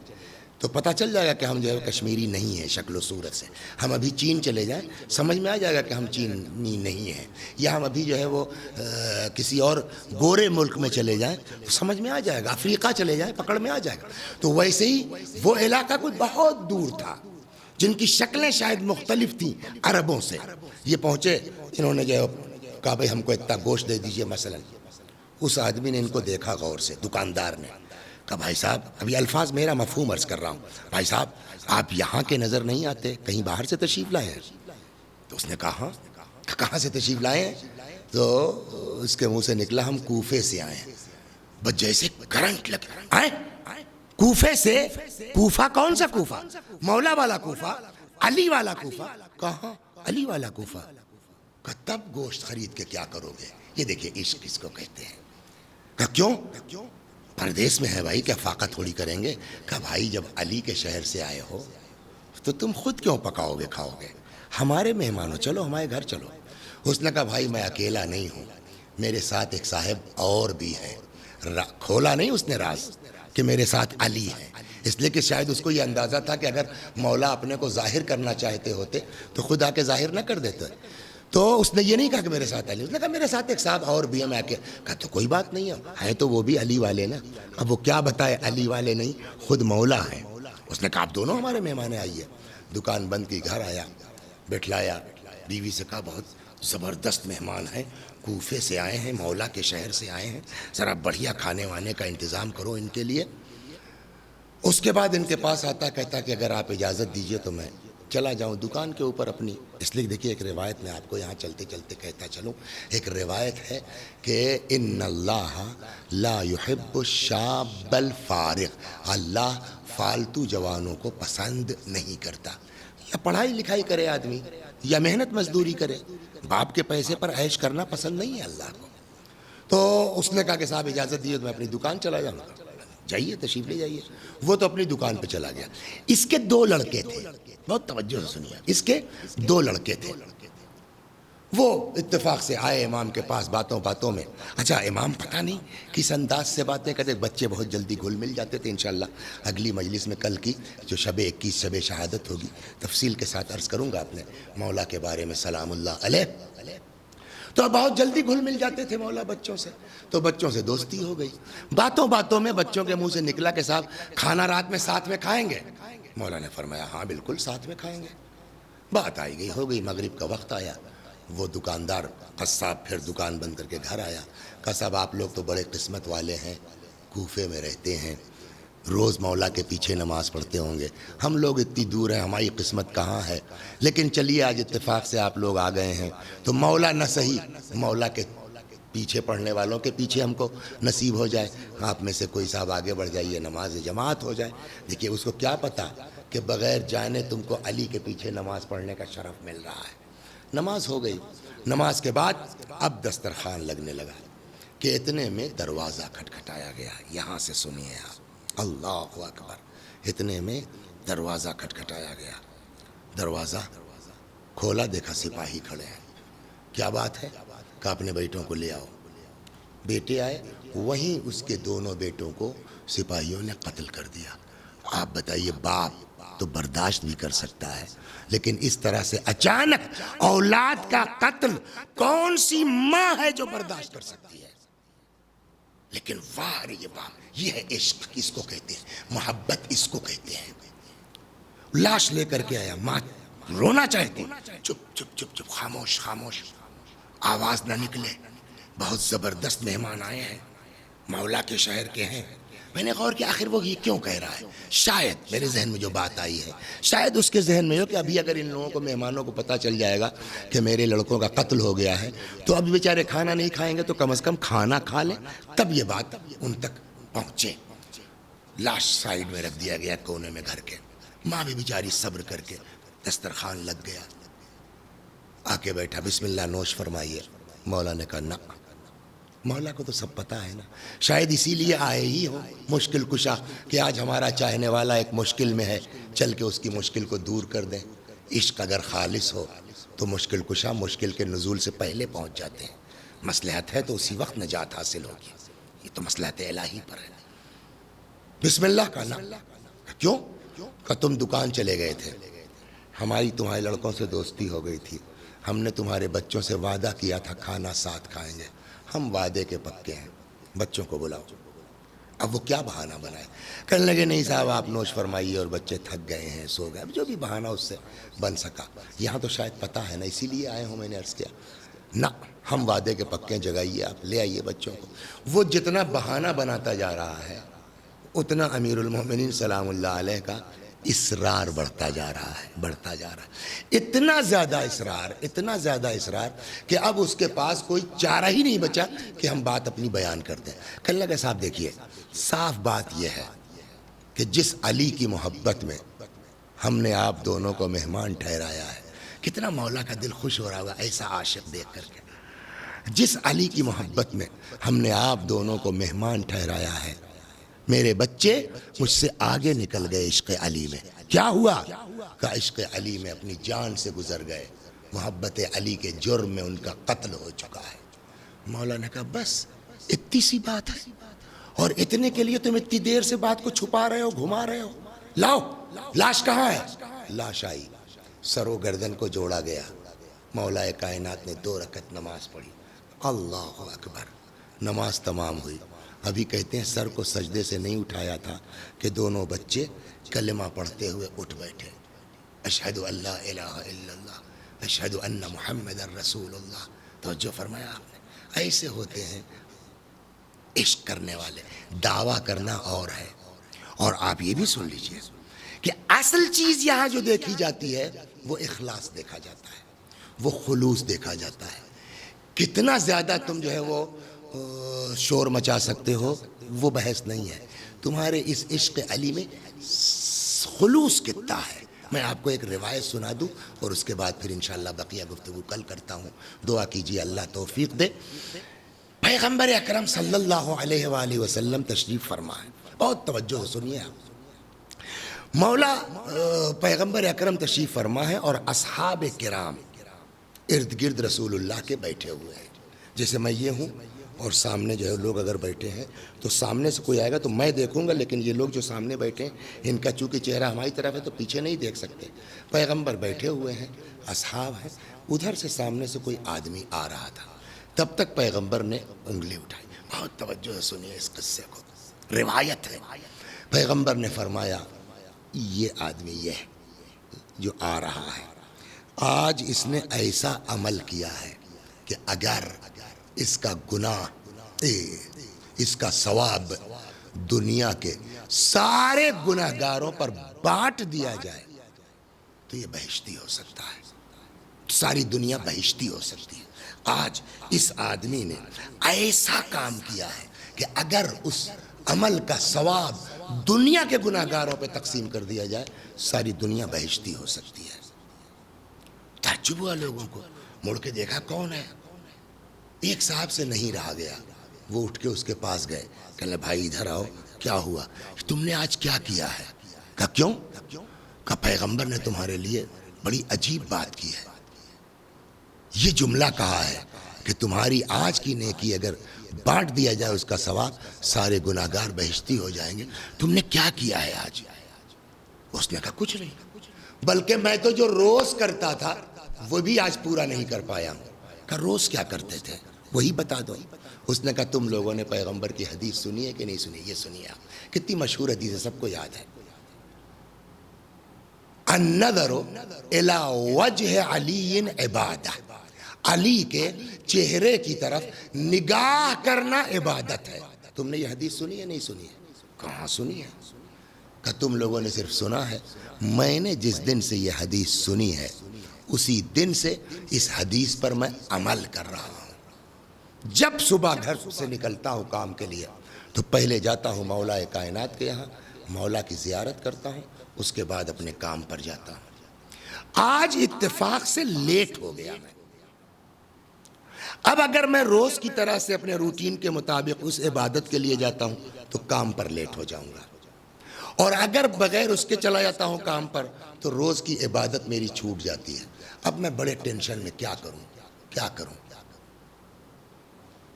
تو پتہ چل جائے گا کہ ہم جو ہے کشمیری نہیں ہیں شکل و صورت سے۔ ہم ابھی چین چلے جائیں، سمجھ میں آ جائے گا کہ ہم چینی نہیں ہیں۔ یا ہم ابھی جو ہے وہ کسی اور گورے ملک میں چلے جائیں تو سمجھ میں آ جائے گا۔ افریقہ چلے جائیں، پکڑ میں آ جائے گا۔ تو ویسے ہی وہ علاقہ کوئی بہت دور تھا، جن کی شکلیں شاید مختلف تھیں عربوں سے۔ یہ پہنچے، انہوں نے جو ہے کہا بھائی ہم کو اتنا گوشت دے دیجئے مثلا۔ اس آدمی نے ان کو دیکھا غور سے، دکاندار نے کہا بھائی صاحب، ابھی الفاظ میرا مفہوم عرض کر رہا ہوں، بھائی صاحب آپ یہاں کے نظر نہیں آتے، کہیں باہر سے تشریف لائے ہیں؟ تو اس نے کہا ہاں۔ کہاں سے تشریف لائے ہیں؟ تو اس کے منہ سے نکلا ہم کوفے سے آئے ہیں۔ بس جیسے کرنٹ لگ آئے، کوفے سے؟ کوفہ کون سا کوفہ؟ مولا والا کوفہ، علی والا کوفہ؟ کہاں علی والا کوفہ؟ کہ تب گوشت خرید کے کیا کرو گے؟ یہ دیکھیں عشق کس کو کہتے ہیں۔ کہ کیوں؟ پردیس میں ہے بھائی، کیا فاقہ تھوڑی کریں گے؟ کہ بھائی جب علی کے شہر سے آئے ہو تو تم خود کیوں پکاؤ گے کھاؤ گے؟ ہمارے مہمان ہو، چلو ہمارے گھر چلو۔ اس نے کہا بھائی میں اکیلا نہیں ہوں، میرے ساتھ ایک صاحب اور بھی ہیں۔ کھولا نہیں اس نے راز کہ میرے ساتھ علی ہے، اس لیے کہ شاید اس کو یہ اندازہ تھا کہ اگر مولا اپنے کو ظاہر کرنا چاہتے ہوتے تو خود آ کے ظاہر نہ کر دیتے۔ تو اس نے یہ نہیں کہا کہ میرے ساتھ علی، اس نے کہا میرے ساتھ ایک صاحب اور بھی ہے، میں کہا تو کوئی بات نہیں ہے تو وہ بھی علی والے نا۔ اب وہ کیا بتائے، علی والے نہیں خود مولا ہیں۔ اس نے کہا آپ دونوں ہمارے مہمان ہیں، آئیے۔ دکان بند کی، گھر آیا، بٹھلایا، بیوی سے کہا بہت زبردست مہمان ہیں، کوفے سے آئے ہیں، مولا کے شہر سے آئے ہیں، ذرا بڑھیا کھانے وانے کا انتظام کرو ان کے لیے۔ اس کے بعد ان کے پاس آتا، کہتا کہ اگر آپ اجازت دیجئے تو میں چلا جاؤں دکان کے اوپر اپنی۔ اس لیے دیکھیے ایک روایت میں آپ کو یہاں چلتے چلتے کہتا چلوں، ایک روایت ہے کہ ان اللہ لا يحب الشاب الفارغ، اللہ فالتو جوانوں کو پسند نہیں کرتا۔ یا پڑھائی لکھائی کرے آدمی یا محنت مزدوری کرے، باپ کے پیسے پر عیش کرنا پسند نہیں ہے اللہ کو۔ تو اس نے کہا کہ صاحب اجازت دیے تو میں اپنی دکان چلا جاؤں گا۔ جائیے تشریف لے جائیے۔ وہ تو اپنی دکان پہ چلا گیا۔ اس کے 2 لڑکے تھے، بہت توجہ سے سنیے، اس کے 2 لڑکے تھے۔ وہ اتفاق سے آئے امام کے پاس باتوں باتوں میں۔ اچھا امام پتہ نہیں کس انداز سے باتیں کرتے، بچے بہت جلدی گھل مل جاتے تھے۔ انشاءاللہ اگلی مجلس میں کل کی جو شب 21 شب شہادت ہوگی تفصیل کے ساتھ عرض کروں گا اپنے مولا کے بارے میں سلام اللہ علیہ۔ تو بہت جلدی گھل مل جاتے تھے مولا بچوں سے، تو بچوں سے دوستی ہو گئی۔ باتوں باتوں میں بچوں کے منہ سے نکلا کہ صاحب کھانا رات میں ساتھ میں کھائیں گے؟ مولا نے فرمایا ہاں بالکل ساتھ میں کھائیں گے۔ بات آئی گئی ہو گئی، مغرب کا وقت آیا، وہ دکاندار قصاب پھر دکان بند کر کے گھر آیا۔ کہا صاحب آپ لوگ تو بڑے قسمت والے ہیں، کوفے میں رہتے ہیں، روز مولا کے پیچھے نماز پڑھتے ہوں گے، ہم لوگ اتنی دور ہیں، ہماری قسمت کہاں ہے؟ لیکن چلیے آج اتفاق سے آپ لوگ آ گئے ہیں تو مولا نہ صحیح، مولا کے پیچھے پڑھنے والوں کے پیچھے ہم کو نصیب ہو جائے، آپ میں سے کوئی صاحب آگے بڑھ جائیے، نماز جماعت ہو جائے۔ دیکھیے اس کو کیا پتا کہ بغیر جانے تم کو علی کے پیچھے نماز پڑھنے کا شرف مل رہا ہے۔ نماز ہو گئی، نماز کے بعد اب دسترخوان لگنے لگا کہ اتنے میں دروازہ کھٹکھٹایا گیا۔ یہاں سے سنیے آپ، اللہ اکبر، اتنے میں دروازہ کھٹکھٹایا گیا۔ دروازہ کھولا، دیکھا سپاہی کھڑے ہیں۔ کیا بات ہے؟ کہ اپنے بیٹوں کو لے آؤ۔ بیٹے آئے، وہیں اس کے دونوں بیٹوں کو سپاہیوں نے قتل کر دیا۔ آپ بتائیے باپ تو برداشت بھی کر سکتا ہے، لیکن اس طرح سے اچانک اولاد کا قتل کون سی ماں ہے جو برداشت کر سکتی ہے؟ لیکن واہ رے یہ باپ، یہ ہے عشق، اس کو کہتے ہیں محبت، اس کو کہتے ہیں۔ لاش لے کر کے آیا، ماں رونا چاہتی، چپ چپ چپ چپ، خاموش خاموش، آواز نہ نکلے۔ بہت زبردست مہمان آئے ہیں، مولا کے شہر کے ہیں، میں نے غور کیا آخر وہ یہ کیوں کہہ رہا ہے. شاید میرے ذہن میں جو بات آئی ہے شاید اس کے ذہن میں ہو کہ ابھی اگر ان لوگوں کو مہمانوں کو پتہ چل جائے گا کہ میرے لڑکوں کا قتل ہو گیا ہے تو اب بیچارے کھانا نہیں کھائیں گے تو کم از کم کھانا کھا لیں تب یہ بات ان تک پہنچے. لاش سائیڈ میں رکھ دیا گیا کونے میں گھر کے. ماں بھی بیچاری صبر کر کے دسترخوان لگ گیا, آ کے بیٹھا, بسم اللہ نوش فرمائیے. مولا نے کہا نہ, مولا کو تو سب پتہ ہے نا, شاید اسی لیے آئے ہی ہو مشکل کشا کہ آج ہمارا چاہنے والا ایک مشکل میں ہے, چل کے اس کی مشکل کو دور کر دیں. عشق اگر خالص ہو تو مشکل کشا مشکل کے نزول سے پہلے پہنچ جاتے ہیں. مصلحت ہے تو اسی وقت نجات حاصل ہوگی, یہ تو مصلحت الہی پر ہے. بسم اللہ کا نا, کیوں کہ تم دکان چلے گئے تھے, ہماری تمہارے لڑکوں سے دوستی ہو گئی تھی, ہم نے تمہارے بچوں سے وعدہ کیا تھا کھانا ساتھ کھائیں گے, ہم وعدے کے پکے ہیں, بچوں کو بلاؤ. اب وہ کیا بہانہ بنائے, کہنے لگے نہیں صاحب آپ نوش فرمائیے اور بچے تھک گئے ہیں سو گئے. اب جو بھی بہانہ اس سے بن سکا, یہاں تو شاید پتہ ہے نا اسی لیے آئے ہوں. میں نے عرض کیا نہ, ہم وعدے کے پکے, جگائیے آپ, لے آئیے بچوں کو. وہ جتنا بہانہ بناتا جا رہا ہے اتنا امیر المومنین سلام اللہ علیہ کا اصرار بڑھتا جا رہا ہے, بڑھتا جا رہا ہے. اتنا زیادہ اصرار کہ اب اس کے پاس کوئی چارہ ہی نہیں بچا کہ ہم بات اپنی بیان کر دیں. کہنے لگا صاحب دیکھیے, صاف بات یہ ہے کہ جس علی کی محبت میں ہم نے آپ دونوں کو مہمان ٹھہرایا ہے, کتنا مولا کا دل خوش ہو رہا ہوگا ایسا عاشق دیکھ کر کے. جس علی کی محبت میں ہم نے آپ دونوں کو مہمان ٹھہرایا ہے, میرے بچے مجھ سے آگے نکل گئے عشق علی میں. کیا ہوا کہ عشق علی میں اپنی جان سے گزر گئے, محبت علی کے جرم میں ان کا قتل ہو چکا ہے. مولا نے کہا بس اتنی سی بات ہے, اور اتنے کے لیے تم اتنی دیر سے بات کو چھپا رہے ہو, گھما رہے ہو. لاؤ لاش کہاں ہے. لاش آئی, سر و گردن کو جوڑا گیا, مولا کائنات نے 2 رکعت نماز پڑھی. اللہ اکبر, نماز تمام ہوئی. ابھی کہتے ہیں سر کو سجدے سے نہیں اٹھایا تھا کہ دونوں بچے کلمہ پڑھتے ہوئے اٹھ بیٹھے, اشہد ان لا الہ الا اللہ اشہد ان محمد رسول اللہ. توجہ فرمایا آپ نے, ایسے ہوتے ہیں عشق کرنے والے. دعویٰ کرنا اور ہے, اور آپ یہ بھی سن لیجئے کہ اصل چیز یہاں جو دیکھی جاتی ہے وہ اخلاص دیکھا جاتا ہے, وہ خلوص دیکھا جاتا ہے. کتنا زیادہ تم جو ہے وہ شور مچا سکتے ہو وہ بحث نہیں ہے, تمہارے اس عشق علی میں خلوص کتنا ہے. میں آپ کو ایک روایت سنا دوں اور اس کے بعد پھر انشاءاللہ بقیہ گفتگو کل کرتا ہوں. دعا کیجیے اللہ توفیق دے. پیغمبر اکرم صلی اللہ علیہ وآلہ وسلم تشریف فرما ہے, بہت توجہ سے سنیے آپ. مولا پیغمبر اکرم تشریف فرما ہے اور اصحاب کرام ارد گرد رسول اللہ کے بیٹھے ہوئے ہیں. جیسے میں یہ ہوں اور سامنے جو ہے لوگ اگر بیٹھے ہیں تو سامنے سے کوئی آئے گا تو میں دیکھوں گا, لیکن یہ لوگ جو سامنے بیٹھے ہیں ان کا چونکہ چہرہ ہماری طرف ہے تو پیچھے نہیں دیکھ سکتے. پیغمبر بیٹھے ہوئے ہیں, اصحاب ہیں. ادھر سے سامنے سے کوئی آدمی آ رہا تھا, تب تک پیغمبر نے انگلی اٹھائی. بہت توجہ سے سنیے اس قصے کو, روایت ہے. پیغمبر نے فرمایا یہ آدمی یہ جو آ رہا ہے آج اس نے ایسا عمل کیا ہے کہ اگر اس کا گناہ اس کا ثواب دنیا کے سارے گناہگاروں پر بانٹ دیا جائے تو یہ بہشتی ہو سکتا ہے, ساری دنیا بہشتی ہو سکتی ہے. آج اس آدمی نے ایسا کام کیا ہے کہ اگر اس عمل کا ثواب دنیا کے گناہگاروں پہ تقسیم کر دیا جائے ساری دنیا بہشتی ہو سکتی ہے. تعجب ہوا لوگوں کو, مڑ کے دیکھا کون ہے. ایک صاحب سے نہیں رہا گیا, وہ اٹھ کے اس کے پاس گئے, کہنے بھائی ادھر آؤ, کیا ہوا, تم نے آج کیا کیا ہے. کہا کیوں, کہا پیغمبر نے تمہارے لیے بڑی عجیب بات کی ہے. یہ جملہ کہا ہے کہ تمہاری آج کی نیکی اگر بانٹ دیا جائے اس کا ثواب سارے گناہگار بہشتی ہو جائیں گے. تم نے کیا کیا ہے آج. اس نے کہا کچھ نہیں, بلکہ میں تو جو روز کرتا تھا وہ بھی آج پورا نہیں کر پایا ہوں. کہا روز کیا کرتے تھے وہی بتا دو. اس نے کہا تم لوگوں نے پیغمبر کی حدیث سنی ہے کہ نہیں سنی. یہ سنیے آپ, کتنی مشہور حدیث ہے, سب کو یاد ہے. النظر الی وجہ علی عبادہ, علی کے چہرے کی طرف نگاہ کرنا عبادت ہے. تم نے یہ حدیث سنی ہے نہیں سنی ہے. کہاں سنی ہے؟ کہ تم لوگوں نے صرف سنا ہے، میں نے جس دن سے یہ حدیث سنی ہے اسی دن سے اس حدیث پر میں عمل کر رہا ہوں۔ جب صبح گھر سے نکلتا ہوں کام کے لیے تو پہلے جاتا ہوں مولا کائنات کے یہاں، مولا کی زیارت کرتا ہوں، اس کے بعد اپنے کام پر جاتا ہوں۔ آج اتفاق سے لیٹ ہو گیا میں، اب اگر میں روز کی طرح سے اپنے روٹین کے مطابق اس عبادت کے لیے جاتا ہوں تو کام پر لیٹ ہو جاؤں گا، اور اگر بغیر اس کے چلا جاتا ہوں کام پر تو روز کی عبادت میری چھوٹ جاتی ہے۔ اب میں بڑے ٹینشن میں کیا کروں،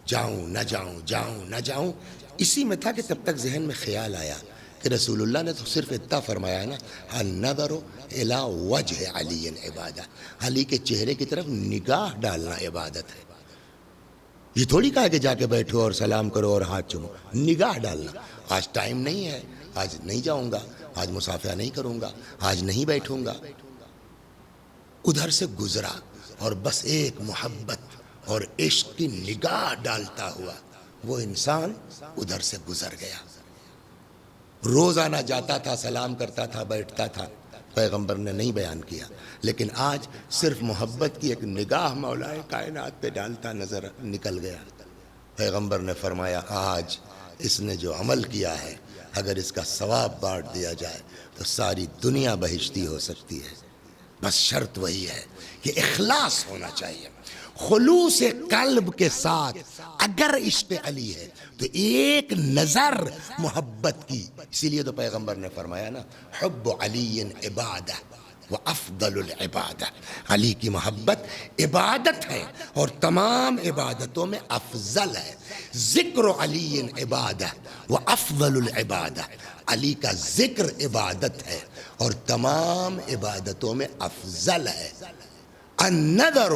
جاؤں نہ جاؤں، جاؤں نہ جاؤں۔ اسی میں تھا کہ تب تک ذہن میں خیال آیا کہ رسول اللہ نے تو صرف اتنا فرمایا ہے نا، النظر الی وجہ علی عبادہ، علی کے چہرے کی طرف نگاہ ڈالنا عبادت ہے۔ یہ تھوڑی کہا کہ جا کے بیٹھو اور سلام کرو اور ہاتھ چومو، نگاہ ڈالنا۔ آج ٹائم نہیں ہے، آج نہیں جاؤں گا، آج مسافہ نہیں کروں گا، آج نہیں بیٹھوں گا۔ ادھر سے گزرا اور بس ایک محبت اور عشق کی نگاہ ڈالتا ہوا وہ انسان ادھر سے گزر گیا۔ روزانہ جاتا تھا، سلام کرتا تھا، بیٹھتا تھا، پیغمبر نے نہیں بیان کیا، لیکن آج صرف محبت کی ایک نگاہ مولا کائنات پہ ڈالتا نظر نکل گیا۔ پیغمبر نے فرمایا آج اس نے جو عمل کیا ہے اگر اس کا ثواب بانٹ دیا جائے تو ساری دنیا بہشتی ہو سکتی ہے، بس شرط وہی ہے کہ اخلاص ہونا چاہیے، خلوص قلب کے ساتھ۔ اگر عشق علی ہے تو ایک نظر محبت کی، اسی لیے تو پیغمبر نے فرمایا نا، حب علی عبادہ وافضل العبادہ، علی کی محبت عبادت ہے اور تمام عبادتوں میں افضل ہے۔ ذکر علی عبادہ وافضل العبادہ، علی کا ذکر عبادت ہے اور تمام عبادتوں میں افضل ہے۔ النظر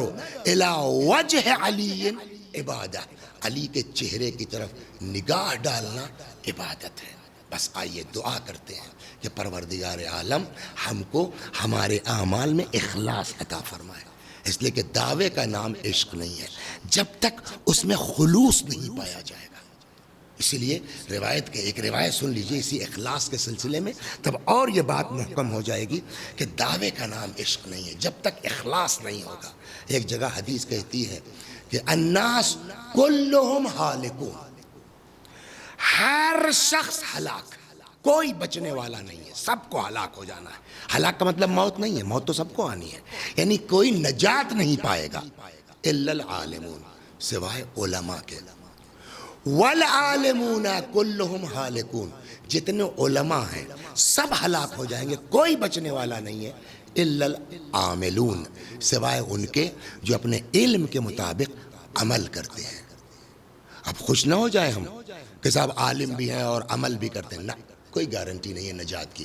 الی وجہ علی عبادہ، علی کے چہرے کی طرف نگاہ ڈالنا عبادت ہے۔ بس آئیے دعا کرتے ہیں کہ پروردگار عالم ہم کو ہمارے اعمال میں اخلاص عطا فرمائے، اس لیے کہ دعوے کا نام عشق نہیں ہے جب تک اس میں خلوص نہیں پایا جائے گا۔ اسی لیے ایک روایت سن لیجئے اسی اخلاص کے سلسلے میں، تب اور یہ بات محکم ہو جائے گی کہ دعوے کا نام عشق نہیں ہے جب تک اخلاص نہیں ہوگا۔ ایک جگہ حدیث کہتی ہے کہ الناس کلہم ہالکون، ہر شخص ہلاک، کوئی بچنے والا نہیں ہے، سب کو ہلاک ہو جانا ہے۔ ہلاک کا مطلب موت نہیں ہے، موت تو سب کو آنی ہے، یعنی کوئی نجات نہیں پائے گا الا العالمون، سوائے علماء کے۔ والعالمون کلہم ہالکون، جتنے علماء ہیں سب ہلاک ہو جائیں گے، کوئی بچنے والا نہیں ہے الا العاملون، سوائے ان کے جو اپنے علم کے مطابق عمل کرتے ہیں۔ اب خوش نہ ہو جائے ہم کہ صاحب عالم بھی ہیں اور عمل بھی کرتے ہیں، نہ، کوئی گارنٹی نہیں ہے نجات کی۔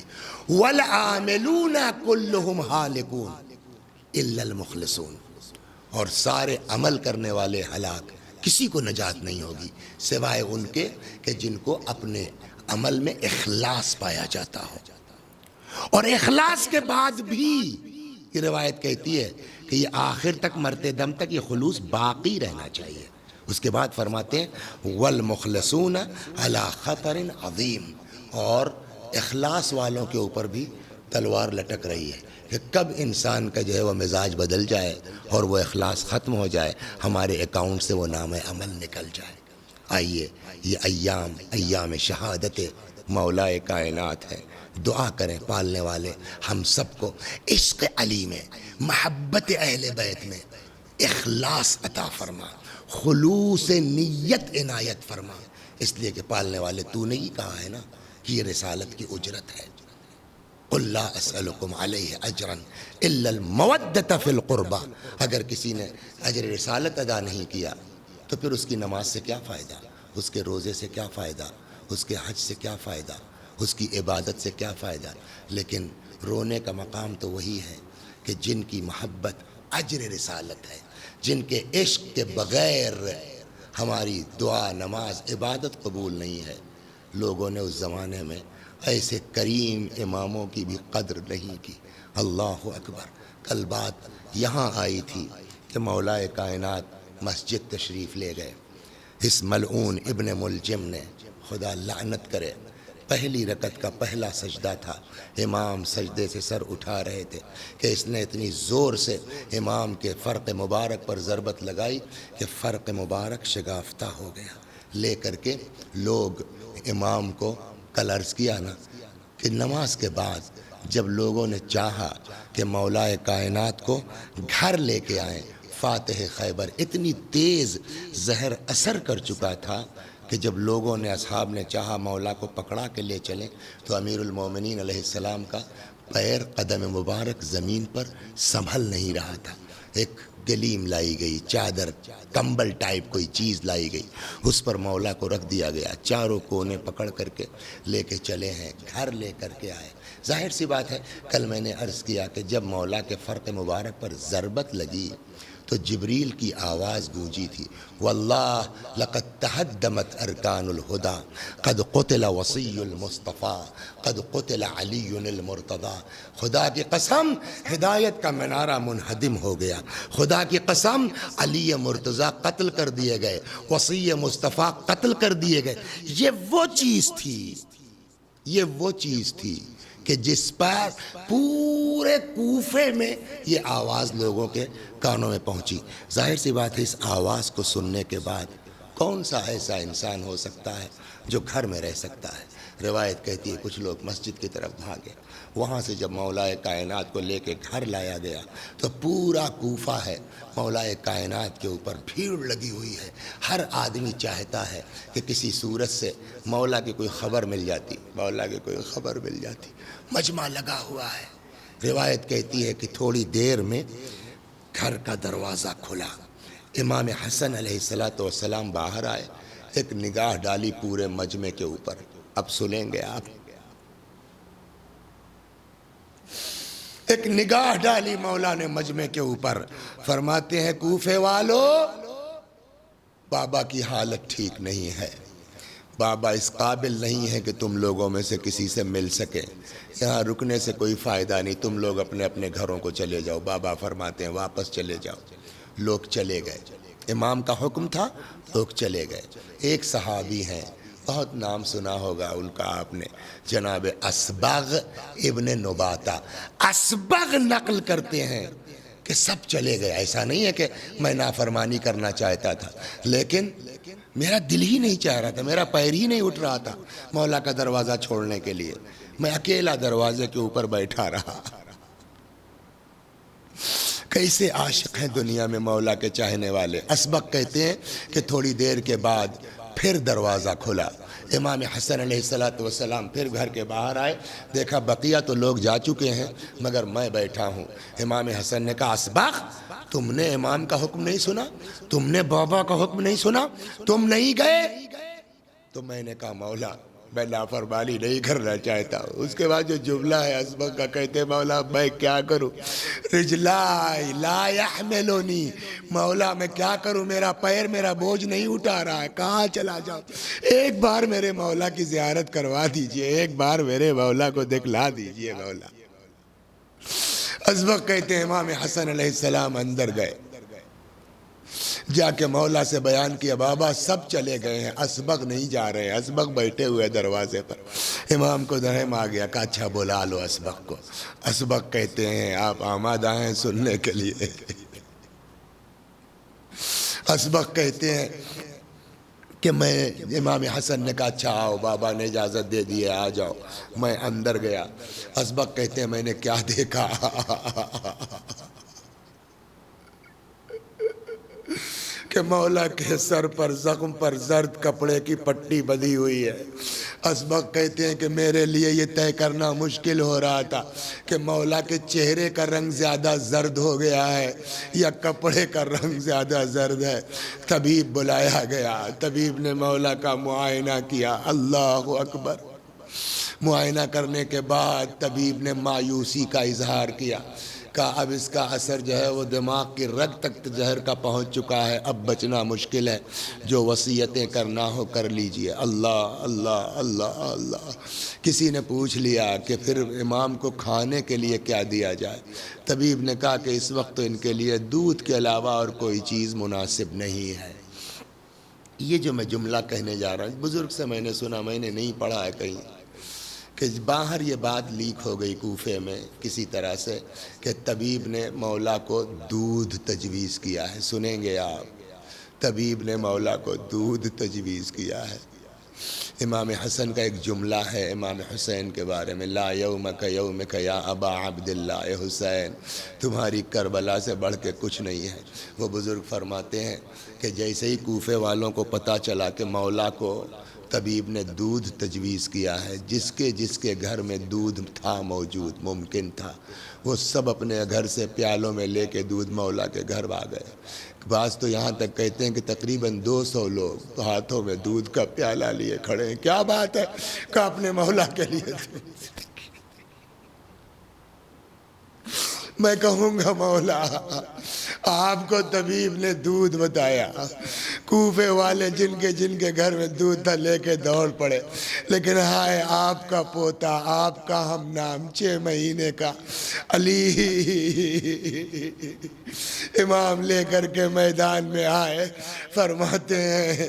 والعاملون کلہم ہالکون الا المخلصون، اور سارے عمل کرنے والے ہلاک، کسی کو نجات نہیں ہوگی سوائے ان کے کہ جن کو اپنے عمل میں اخلاص پایا جاتا ہو۔ اور اخلاص کے بعد بھی یہ روایت کہتی ہے کہ یہ آخر تک، مرتے دم تک یہ خلوص باقی رہنا چاہیے۔ اس کے بعد فرماتے ہیں والمخلصون علی خطر عظیم، اور اخلاص والوں کے اوپر بھی تلوار لٹک رہی ہے کہ کب انسان کا جو ہے وہ مزاج بدل جائے اور وہ اخلاص ختم ہو جائے، ہمارے اکاؤنٹ سے وہ نام عمل نکل جائے۔ آئیے یہ ایام شہادت مولا کائنات ہے، دعا کریں پالنے والے ہم سب کو عشق علی میں، محبت اہل بیت میں اخلاص عطا فرما، خلوص نیت عنایت فرما، اس لیے کہ پالنے والے تو نے ہی کہا ہے نا کہ یہ رسالت کی اجرت ہے۔ قل لا اسألکم علیہ اجرا الا المودۃ فی القربى، اگر کسی نے اجر رسالت ادا نہیں کیا تو پھر اس کی نماز سے کیا فائدہ، اس کے روزے سے کیا فائدہ، اس کے حج سے کیا فائدہ، اس کی عبادت سے کیا فائدہ۔ لیکن رونے کا مقام تو وہی ہے کہ جن کی محبت اجر رسالت ہے، جن کے عشق کے بغیر ہماری دعا، نماز، عبادت قبول نہیں ہے۔ لوگوں نے اس زمانے میں ایسے کریم اماموں کی بھی قدر نہیں کی۔ اللہ اکبر، کل بات یہاں آئی تھی کہ مولا کائنات مسجد تشریف لے گئے، اس ملعون ابن ملجم نے، خدا لعنت کرے، پہلی رکعت کا پہلا سجدہ تھا، امام سجدے سے سر اٹھا رہے تھے کہ اس نے اتنی زور سے امام کے فرق مبارک پر ضربت لگائی کہ فرق مبارک شگافتہ ہو گیا۔ لے کر کے لوگ امام کو کل عرض کیا نا کہ نماز کے بعد جب لوگوں نے چاہا کہ مولا کائنات کو گھر لے کے آئیں، فاتح خیبر اتنی تیز زہر اثر کر چکا تھا کہ جب لوگوں نے اصحاب نے چاہا مولا کو پکڑا کے لے چلیں تو امیر المومنین علیہ السلام کا پیر قدم مبارک زمین پر سنبھل نہیں رہا تھا۔ ایک گلیم لائی گئی، چادر کمبل ٹائپ کوئی چیز لائی گئی، اس پر مولا کو رکھ دیا گیا، چاروں کونے پکڑ کر کے لے کے چلے ہیں، گھر لے کر کے آئے۔ ظاہر سی بات ہے، کل میں نے عرض کیا کہ جب مولا کے فرق مبارک پر ضربت لگی تو جبریل کی آواز گونجی تھی، واللہ لقد تہدمت ارکان الہدا قد قتل وصی المصطفیٰ قد قتل علی المرتضیٰ۔ خدا کی قسم ہدایت کا منارہ منہدم ہو گیا، خدا کی قسم علی مرتضیٰ قتل کر دیے گئے، وصی مصطفیٰ قتل کر دیے گئے۔ یہ وہ چیز تھی کہ جس پر پورے کوفے میں یہ آواز لوگوں کے کانوں میں پہنچی۔ ظاہر سی بات ہے، اس آواز کو سننے کے بعد کون سا ایسا انسان ہو سکتا ہے جو گھر میں رہ سکتا ہے؟ روایت کہتی ہے کچھ لوگ مسجد کی طرف بھاگے، وہاں سے جب مولا کائنات کو لے کے گھر لایا گیا تو پورا کوفہ ہے مولا کائنات کے اوپر بھیڑ لگی ہوئی ہے، ہر آدمی چاہتا ہے کہ کسی صورت سے مولا کی کوئی خبر مل جاتی، مجمع لگا ہوا ہے۔ روایت کہتی ہے کہ تھوڑی دیر میں گھر کا دروازہ کھلا، امام حسن علیہ السلام باہر آئے، ایک نگاہ ڈالی پورے مجمع کے اوپر۔ اب سنیں گے آپ، ایک نگاہ ڈالی مولا نے مجمع کے اوپر، فرماتے ہیں کوفے والو، بابا کی حالت ٹھیک نہیں ہے، بابا اس قابل نہیں ہے کہ تم لوگوں میں سے کسی سے مل سکے، یہاں رکنے سے کوئی فائدہ نہیں، تم لوگ اپنے اپنے گھروں کو چلے جاؤ۔ بابا فرماتے ہیں واپس چلے جاؤ۔ لوگ چلے گئے، امام کا حکم تھا، لوگ چلے گئے۔ ایک صحابی ہیں، بہت نام سنا ہوگا ان کا آپ نے، جناب اسبغ ابن نباتہ۔ اسبغ نقل کرتے ہیں کہ سب چلے گئے، ایسا نہیں ہے کہ میں نافرمانی کرنا چاہتا تھا، لیکن میرا دل ہی نہیں چاہ رہا تھا، میرا پیر ہی نہیں اٹھ رہا تھا مولا کا دروازہ چھوڑنے کے لیے، میں اکیلا دروازے کے اوپر بیٹھا رہا۔ کیسے عاشق ہیں دنیا میں مولا کے چاہنے والے۔ اسبق کہتے ہیں کہ تھوڑی دیر کے بعد پھر دروازہ کھلا، امام حسن علیہ السلام پھر گھر کے باہر آئے، دیکھا بقیہ تو لوگ جا چکے ہیں مگر میں بیٹھا ہوں۔ امام حسن نے کہا اسبق، تم نے امام کا حکم نہیں سنا، تم نے بابا کا حکم نہیں سنا، تم نہیں گئے؟ تو میں نے کہا مولا میں نافرمانی نہیں کرنا چاہتا ہوں۔ اس کے بعد جو جملہ ہے اسبق کا، کہتے مولا میں کیا کروں، رجلائی لا یحملونی، مولا میں کیا کروں، میرا پیر میرا بوجھ نہیں اٹھا رہا ہے، کہاں چلا جاؤں، ایک بار میرے مولا کی زیارت کروا دیجئے، ایک بار میرے مولا کو دکھلا دیجئے مولا۔ اسبق کہتے ہیں امام حسن علیہ السلام اندر گئے، جا کے مولا سے بیان کیا، بابا سب چلے گئے ہیں، اسبق نہیں جا رہے ہیں، اسبق بیٹھے ہوئے دروازے پر۔ امام کو درہم آ گیا، کہا اچھا بلا لو اسبق کو۔ اسبق کہتے ہیں آپ آمادہ ہیں سننے کے لیے؟ اسبق کہتے ہیں کہ میں، امام حسن نے کہا اچھا آؤ، بابا نے اجازت دے دی ہے آ جاؤ۔ میں اندر گیا، اسبق کہتے ہیں میں نے کیا دیکھا، کہ مولا کے سر پر زخم پر زرد کپڑے کی پٹی بندھی ہوئی ہے۔ اسبق کہتے ہیں کہ میرے لیے یہ طے کرنا مشکل ہو رہا تھا کہ مولا کے چہرے کا رنگ زیادہ زرد ہو گیا ہے یا کپڑے کا رنگ زیادہ زرد ہے۔ طبیب بلایا گیا، طبیب نے مولا کا معائنہ کیا، اللہ اکبر۔ معائنہ کرنے کے بعد طبیب نے مایوسی کا اظہار کیا، کہا اب اس کا اثر جو ہے وہ دماغ کی رگ تک زہر کا پہنچ چکا ہے، اب بچنا مشکل ہے، جو وصیتیں کرنا ہو کر لیجئے۔ اللہ اللہ اللہ اللہ۔ کسی نے پوچھ لیا کہ پھر امام کو کھانے کے لیے کیا دیا جائے؟ طبیب نے کہا کہ اس وقت تو ان کے لیے دودھ کے علاوہ اور کوئی چیز مناسب نہیں ہے۔ یہ جو میں جملہ کہنے جا رہا ہوں بزرگ سے میں نے سنا، میں نے نہیں پڑھا ہے کہیں، کہ باہر یہ بات لیک ہو گئی کوفے میں کسی طرح سے کہ طبیب نے مولا کو دودھ تجویز کیا ہے. سنیں گے آپ، طبیب نے مولا کو دودھ تجویز کیا ہے. امام حسن کا ایک جملہ ہے امام حسین کے بارے میں، لا یومک یومک یا ابا عبداللہ، اے حسین تمہاری کربلا سے بڑھ کے کچھ نہیں ہے. وہ بزرگ فرماتے ہیں کہ جیسے ہی کوفے والوں کو پتہ چلا کہ مولا کو طبیب نے دودھ تجویز کیا ہے، جس کے گھر میں دودھ تھا موجود ممکن تھا، وہ سب اپنے گھر سے پیالوں میں لے کے دودھ مولا کے گھر آ گئے. بعض تو یہاں تک کہتے ہیں کہ تقریباً 200 لوگ ہاتھوں میں دودھ کا پیالہ لیے کھڑے ہیں. کیا بات ہے کہ اپنے مولا کے لیے. میں کہوں گا مولا آپ کو طبیب نے دودھ بتایا، کوفے والے جن کے گھر میں دودھ تھا لے کے دوڑ پڑے، لیکن ہائے آپ کا پوتا، آپ کا ہم نام 6 مہینے کا علی امام لے کر کے میدان میں آئے. فرماتے ہیں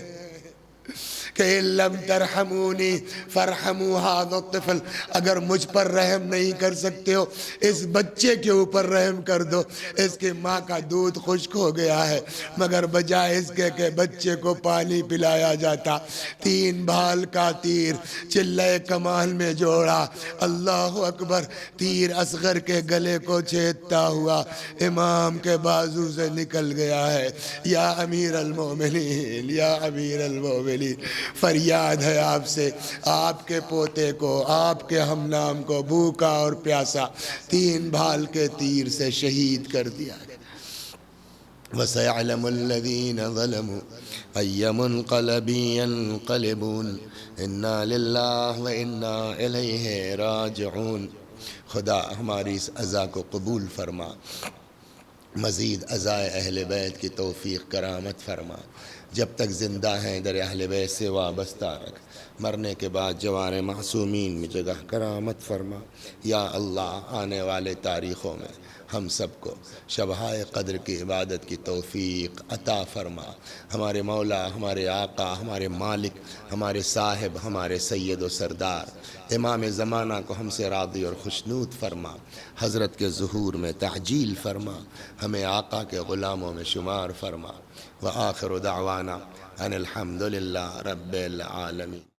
کہ ان لم ترحمونی فرحموا ھذا الطفل، اگر مجھ پر رحم نہیں کر سکتے ہو اس بچے کے اوپر رحم کر دو. اس کی ماں کا دودھ خشک ہو گیا ہے، مگر بجائے اس کے کہ بچے کو پانی پلایا جاتا، 3 بھال کا تیر چلہ کمال میں جوڑا، اللہ اکبر، تیر اصغر کے گلے کو چھیدتا ہوا امام کے بازو سے نکل گیا ہے. یا امیر المومنین، یا امیر المومنین، فریاد ہے آپ سے، آپ کے پوتے کو، آپ کے ہم نام کو بھوکا اور پیاسا 3 بھال کے تیر سے شہید کر دیا. وَسَيَعْلَمُ الَّذِينَ ظَلَمُوا أَيَّ مُنْقَلَبٍ يَنْقَلِبُونَ إِنَّا لِلَّهِ وَإِنَّا إِلَيْهِ رَاجِعُونَ. خدا ہماری اس عزا کو قبول فرما، مزید عزائے اہل بیت کی توفیق کرامت فرما. جب تک زندہ ہیں در اہل بیت سے وابستہ رکھ، مرنے کے بعد جوار معصومین میں جگہ کرامت فرما. یا اللہ آنے والے تاریخوں میں ہم سب کو شبہائے قدر کی عبادت کی توفیق عطا فرما. ہمارے مولا، ہمارے آقا، ہمارے مالک، ہمارے صاحب، ہمارے سید و سردار امام زمانہ کو ہم سے راضی اور خوشنود فرما. حضرت کے ظہور میں تعجیل فرما، ہمیں آقا کے غلاموں میں شمار فرما. وآخر دعوانا ان الحمد للہ رب العالمین.